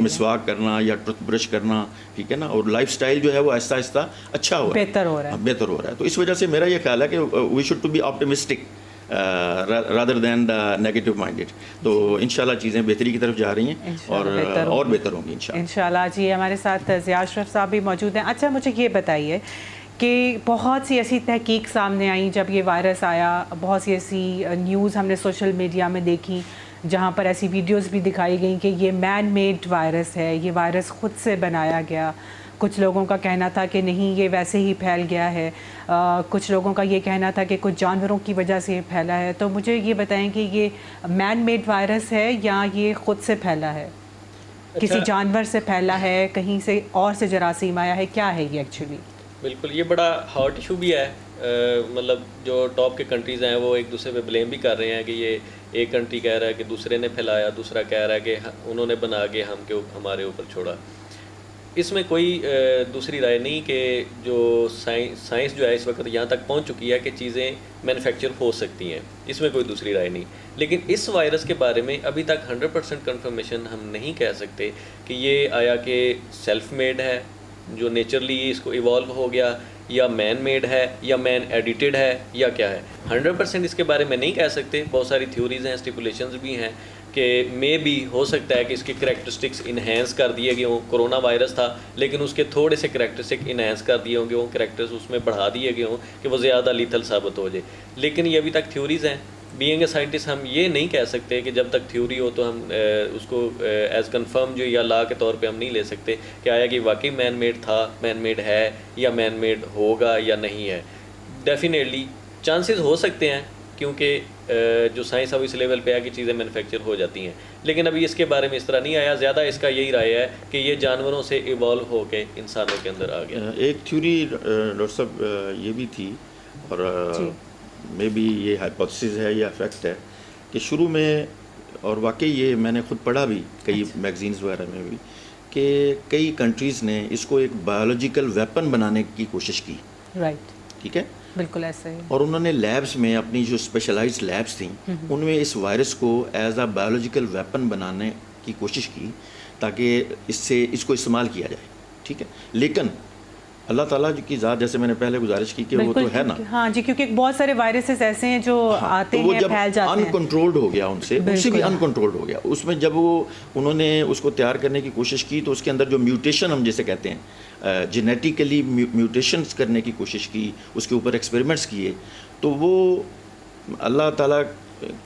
मिसवाक करना या टूथब्रश करना, ठीक है ना। और लाइफ स्टाइल जो है वो आहिस्ता आहिस्ता अच्छा हो रहा है, बेहतर हो रहा है। तो इस वजह से मेरा ये ख्याल है कि we should to be optimistic rather than the negative minded. तो इंशाल्लाह चीज़ें बेहतरी की तरफ जा रही हैं और बेहतर होंगी इंशाल्लाह।
जी, हमारे साथ ज़िया अशरफ साहब भी मौजूद हैं। अच्छा, मुझे ये बताइए कि बहुत सी ऐसी तहकीक सामने आई जब ये वायरस आया, बहुत सी ऐसी न्यूज़ हमने सोशल मीडिया में देखी जहाँ पर ऐसी वीडियोस भी दिखाई गई कि ये मैन मेड वायरस है, ये वायरस ख़ुद से बनाया गया। कुछ लोगों का कहना था कि नहीं, ये वैसे ही फैल गया है। कुछ लोगों का ये कहना था कि कुछ जानवरों की वजह से ये फैला है। तो मुझे ये बताएं कि ये मैन मेड वायरस है या ये ख़ुद से फैला है? अच्छा, किसी जानवर से फैला है, कहीं से और से जरासीम आया है, क्या है ये एक्चुअली?
बिल्कुल, ये बड़ा हॉट इशू भी है। मतलब जो टॉप के कंट्रीज़ हैं वो एक दूसरे पे ब्लेम भी कर रहे हैं कि ये एक कंट्री कह रहा है कि दूसरे ने फैलाया, दूसरा कह रहा है कि उन्होंने बना के हमारे ऊपर छोड़ा। इसमें कोई दूसरी राय नहीं कि जो साइंस जो है इस वक्त यहाँ तक पहुँच चुकी है कि चीज़ें मैन्युफैक्चर हो सकती हैं, इसमें कोई दूसरी राय नहीं। लेकिन इस वायरस के बारे में अभी तक 100% कन्फर्मेशन हम नहीं कह सकते कि ये आया कि सेल्फ मेड है, जो नेचुरली इसको इवॉल्व हो गया, या मैन मेड है, या मैन एडिटेड है, या क्या है। 100% इसके बारे में नहीं कह सकते। बहुत सारी थ्योरीज़ हैं, स्टिपुलेशंस भी हैं कि मे भी हो सकता है कि इसके करैक्टरिस्टिक्स इन्हेंस कर दिए गए हों। कोरोना वायरस था लेकिन उसके थोड़े से करैक्टरिस्टिक इन्हेंस कर दिए होंगे, वो करैक्टर्स उसमें बढ़ा दिए गए हों कि वो ज़्यादा लीथल साबित हो जाए। लेकिन ये अभी तक थ्योरीज़ हैं। बीइंग ए साइंटिस्ट हम ये नहीं कह सकते कि जब तक थ्योरी हो तो हम उसको एज़ कन्फर्म जो या लॉ के तौर पे हम नहीं ले सकते कि आया कि वाकई मैन मेड था, मैन मेड है, या मैन मेड होगा या नहीं है। डेफिनेटली चांसेस हो सकते हैं, क्योंकि जो साइंस अब इस लेवल पे है कि चीज़ें मैन्युफैक्चर हो जाती हैं, लेकिन अभी इसके बारे में इस तरह नहीं आया। ज़्यादा इसका यही राय है कि ये जानवरों से इवॉल्व होके इंसानों के अंदर आ गया।
एक थ्योरी डॉक्टर साहब ये भी थी, और मे बी ये हाइपोथेसिस है या फैक्ट है कि शुरू में, और वाकई ये मैंने खुद पढ़ा भी कई मैगजीन्स वगैरह में भी, कि कई कंट्रीज़ ने इसको एक बायोलॉजिकल वेपन बनाने की कोशिश की।
राइट,
ठीक है,
बिल्कुल ऐसे ही।
और उन्होंने लैब्स में, अपनी जो स्पेशलाइज्ड लैब्स थी, उनमें इस वायरस को एज अ बायोलॉजिकल वेपन बनाने की कोशिश की ताकि इसको इस्तेमाल किया जाए। ठीक है, लेकिन अल्लाह ताला की ज़ात, जैसे मैंने पहले गुजारिश की कि वो तो है ना।
हाँ जी, क्योंकि बहुत सारे वायरसेस ऐसे हैं जो आते
तो
हैं, फैल जाते हैं।
अनकंट्रोल्ड हो गया उनसे भी अनकंट्रोल्ड हो गया। उसमें जब उन्होंने उसको तैयार करने की कोशिश की तो उसके अंदर जो म्यूटेशन हम जैसे कहते हैं, जेनेटिकली म्यूटेशंस करने की कोशिश की, उसके ऊपर एक्सपेरिमेंट्स किए, तो वो अल्लाह ताला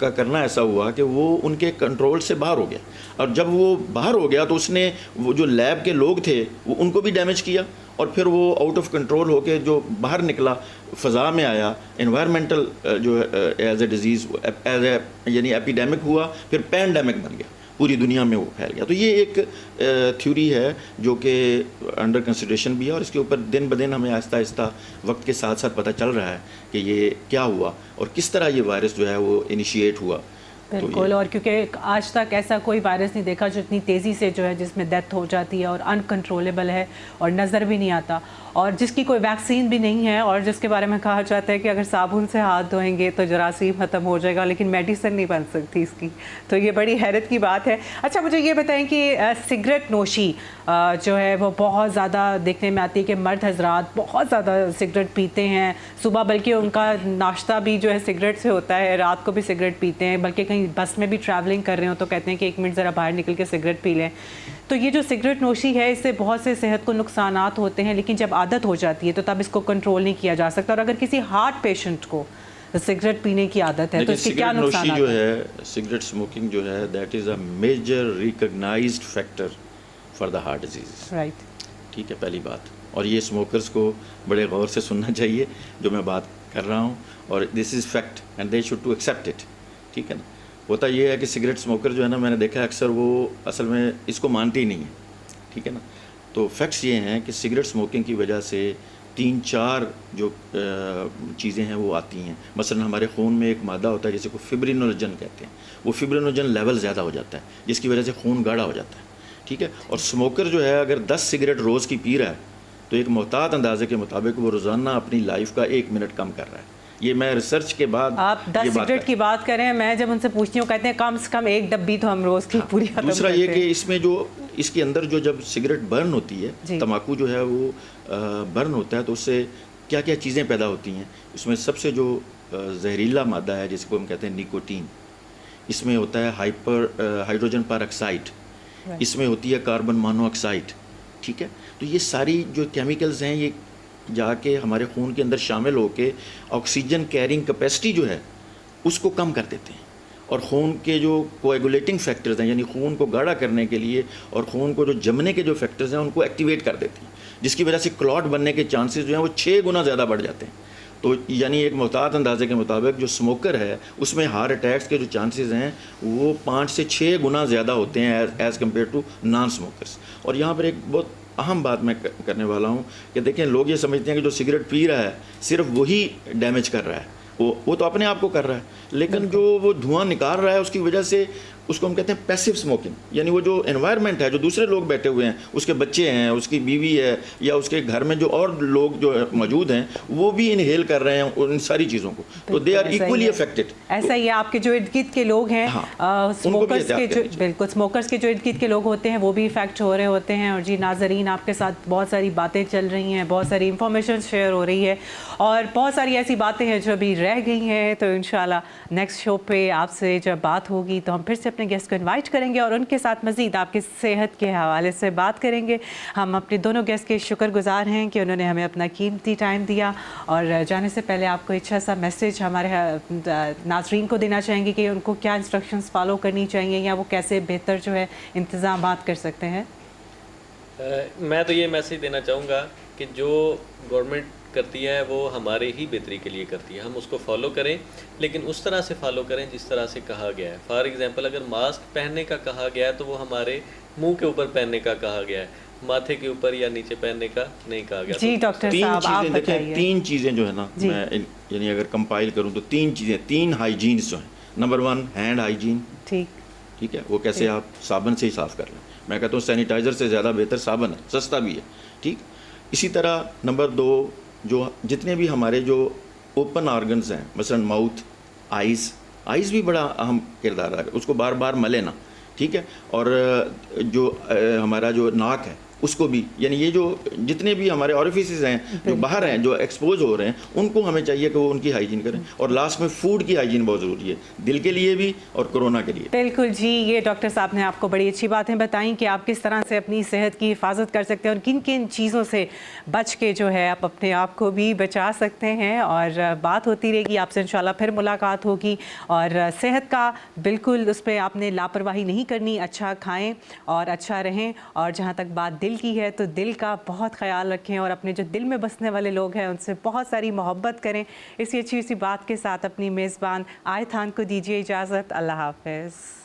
का करना ऐसा हुआ कि वो उनके कंट्रोल से बाहर हो गया। और जब वो बाहर हो गया तो उसने वो जो लैब के लोग थे वो उनको भी डैमेज किया, और फिर वो आउट ऑफ कंट्रोल होके जो बाहर निकला, फ़ज़ा में आया, एनवायरमेंटल जो as a disease, as a यानी एपिडेमिक हुआ, फिर पैंडेमिक बन गया, पूरी दुनिया में वो फैल गया। तो ये एक थ्योरी है जो कि अंडर कंसिडरेशन भी है, और इसके ऊपर दिन ब दिन हमें आहिस्ता आहिस्ता वक्त के साथ साथ पता चल रहा है कि ये क्या हुआ और किस तरह ये वायरस जो है वो इनिशिएट हुआ।
बिल्कुल, और क्योंकि आज तक ऐसा कोई वायरस नहीं देखा जो इतनी तेज़ी से जो है जिसमें डेथ हो जाती है और अनकंट्रोलेबल है और नज़र भी नहीं आता, और जिसकी कोई वैक्सीन भी नहीं है, और जिसके बारे में कहा जाता है कि अगर साबुन से हाथ धोएंगे तो जरासीम ख़त्म हो जाएगा, लेकिन मेडिसिन नहीं बन सकती इसकी। तो ये बड़ी हैरत की बात है। अच्छा, मुझे ये बताएं कि सिगरेट नोशी जो है वो बहुत ज़्यादा देखने में आती है कि मर्द हजरात बहुत ज़्यादा सिगरेट पीते हैं सुबह, बल्कि उनका नाश्ता भी जो है सिगरेट से होता है, रात को भी सिगरेट पीते हैं, बल्कि कहीं बस में भी ट्रैवलिंग कर रहे हो तो कहते हैं कि 1 मिनट ज़रा बाहर निकल के सिगरेट पी लें। तो ये जो सिगरेट नोशी है, इससे बहुत से सेहत को नुकसानात होते हैं, लेकिन जब आदत हो जाती है तो तब इसको कंट्रोल नहीं किया जा सकता। और अगर किसी हार्ट पेशेंट को सिगरेट पीने की आदत है तो इसके क्या नुकसान
जो है, सिगरेट स्मोकिंग जो है, that is a major recognized factor for the heart disease.
Right,
ठीक है, पहली बात। और ये स्मोकर्स को बड़े गौर से सुनना चाहिए जो मैं बात कर रहा हूँ, और this is fact and they should to accept it. ठीक है ना। होता ये है कि सिगरेट स्मोकर जो है ना, मैंने देखा है अक्सर वो असल में इसको मानते ही नहीं है। ठीक है ना। तो फैक्ट्स ये हैं कि सिगरेट स्मोकिंग की वजह से 3-4 जो चीज़ें हैं वो आती हैं। मसलन हमारे खून में एक मादा होता है जिसे को फिब्रिनोजन कहते हैं, वो फिब्रिनोजन लेवल ज़्यादा हो जाता है जिसकी वजह से खून गाढ़ा हो जाता है। ठीक है। और स्मोकर जो है अगर 10 सिगरेट रोज़ की पी रहा है तो एक मोहतात अंदाजे के मुताबिक वो रोज़ाना अपनी लाइफ का 1 मिनट कम कर रहा है। ये मैं रिसर्च के बाद,
आप 10 सिगरेट की बात करें, मैं जब उनसे पूछती हूँ कहते हैं कम से कम 1 डब्बी तो हम रोज़ की पूरी खत्म करते हैं।
दूसरा ये कि इसमें जो इसके अंदर जो जब सिगरेट बर्न होती है, तम्बाकू जो है वो बर्न होता है, तो उससे क्या क्या चीज़ें पैदा होती हैं। इसमें सबसे जो जहरीला मादा है जिसको हम कहते हैं निकोटीन, इसमें होता है हाइड्रोजन परऑक्साइड, इसमें होती है कार्बन मोनोऑक्साइड। ठीक है। तो ये सारी जो केमिकल्स हैं ये जाके हमारे खून के अंदर शामिल होके ऑक्सीजन कैरिंग कैपेसिटी जो है उसको कम कर देते हैं, और खून के जो कोएगुलेटिंग फैक्टर्स हैं, यानी खून को गाढ़ा करने के लिए और खून को जो जमने के जो फैक्टर्स हैं उनको एक्टिवेट कर देते हैं, जिसकी वजह से क्लॉट बनने के चांसेस जो हैं वो 6 गुना ज़्यादा बढ़ जाते हैं। तो यानी एक मोहतात अंदाजे के मुताबिक जो स्मोकर है उसमें हार्ट अटैक्स के जो चांसेस हैं वो 5 से 6 गुना ज़्यादा होते हैं as compare to non smokers. और यहाँ पर एक बहुत अहम बात मैं करने वाला हूँ कि देखें, लोग ये समझते हैं कि जो सिगरेट पी रहा है सिर्फ वही डैमेज कर रहा है, वो तो अपने आप को कर रहा है, लेकिन जो वो धुआं निकाल रहा है उसकी वजह से उसको हम कहते हैं पैसिव स्मोकिंग, यानी वो जो एनवायरनमेंट है, जो दूसरे लोग बैठे हुए हैं, उसके बच्चे हैं, उसकी बीवी है, या उसके घर में जो और लोग जो मौजूद हैं वो भी इनहेल कर रहे हैं उन सारी चीज़ों को, तो दे आर इक्वली अफेक्टेड।
ऐसा ही है, आपके जो इर्द गिर्द के लोग हैं, स्मोकर्स के जो बिल्कुल स्मोकर्स के जो इर्द गिर्द के लोग होते हैं वो भी इफेक्ट हो रहे होते हैं। और जी नाजरीन, आपके साथ बहुत सारी बातें चल रही हैं, बहुत सारी इंफॉर्मेशन शेयर हो रही है, और बहुत सारी ऐसी बातें हैं जो अभी रह गई हैं। तो इंशाल्लाह नेक्स्ट शो पे आपसे जब बात होगी तो हम फिर से अपने गेस्ट को इनवाइट करेंगे और उनके साथ मज़ीद आपकी सेहत के हवाले से बात करेंगे। हम अपने दोनों गेस्ट के शुक्रगुजार हैं कि उन्होंने हमें अपना कीमती टाइम दिया। और जाने से पहले आपको अच्छा सा मैसेज हमारे नाज़रीन को देना चाहेंगे कि उनको क्या इंस्ट्रक्शंस फॉलो करनी चाहिए या वो कैसे बेहतर जो है इंतज़ामात कर सकते हैं?
मैं तो ये मैसेज देना चाहूँगा कि जो गवर्नमेंट करती है वो हमारे ही बेहतरी के लिए करती है। हम उसको फॉलो करें, लेकिन उस तरह से फॉलो करें जिस तरह से कहा गया है। फॉर एग्जांपल, अगर मास्क पहनने का कहा गया है तो वो हमारे मुंह के ऊपर पहनने का कहा गया है, माथे के ऊपर या नीचे पहनने का नहीं कहा गया।
जी डॉक्टर साहब आप बताइए।
तीन चीज़ें जो है ना, मैं यानी अगर कंपाइल करूँ तो तीन चीज़ें, तीन हाइजीन्स जो हैं। नंबर 1 हैंड हाइजीन, ठीक है, वो कैसे आप साबुन से ही साफ़ कर लें। मैं कहता हूँ सैनिटाइज़र से ज़्यादा बेहतर साबुन है, सस्ता भी है, ठीक। इसी तरह नंबर 2, जो जितने भी हमारे जो ओपन ऑर्गन्स हैं, मसलन माउथ, आइज़ भी बड़ा अहम किरदार है, उसको बार बार मले ना, ठीक है। और जो हमारा जो नाक है उसको भी, यानी ये जो जितने भी हमारे ऑरिफिसेस हैं जो बाहर हैं, जो एक्सपोज हो रहे हैं, उनको हमें चाहिए कि वो उनकी हाइजीन करें। और लास्ट में फूड की हाइजीन बहुत ज़रूरी है, दिल के लिए भी और कोरोना के लिए।
बिल्कुल जी, ये डॉक्टर साहब ने आपको बड़ी अच्छी बातें बताई कि आप किस तरह से अपनी सेहत की हिफाजत कर सकते हैं और किन किन चीज़ों से बच के जो है आप अपने आप को भी बचा सकते हैं। और बात होती रहेगी, आपसे इंशाल्लाह फिर मुलाकात होगी। और सेहत का बिल्कुल उस पर आपने लापरवाही नहीं करनी, अच्छा खाएँ और अच्छा रहें। और जहाँ तक बात दिल की है तो दिल का बहुत ख्याल रखें और अपने जो दिल में बसने वाले लोग हैं उनसे बहुत सारी मोहब्बत करें। इसी अच्छी सी बात के साथ अपनी मेज़बान आयथान को दीजिए इजाज़त। अल्लाह हाफ़िज़।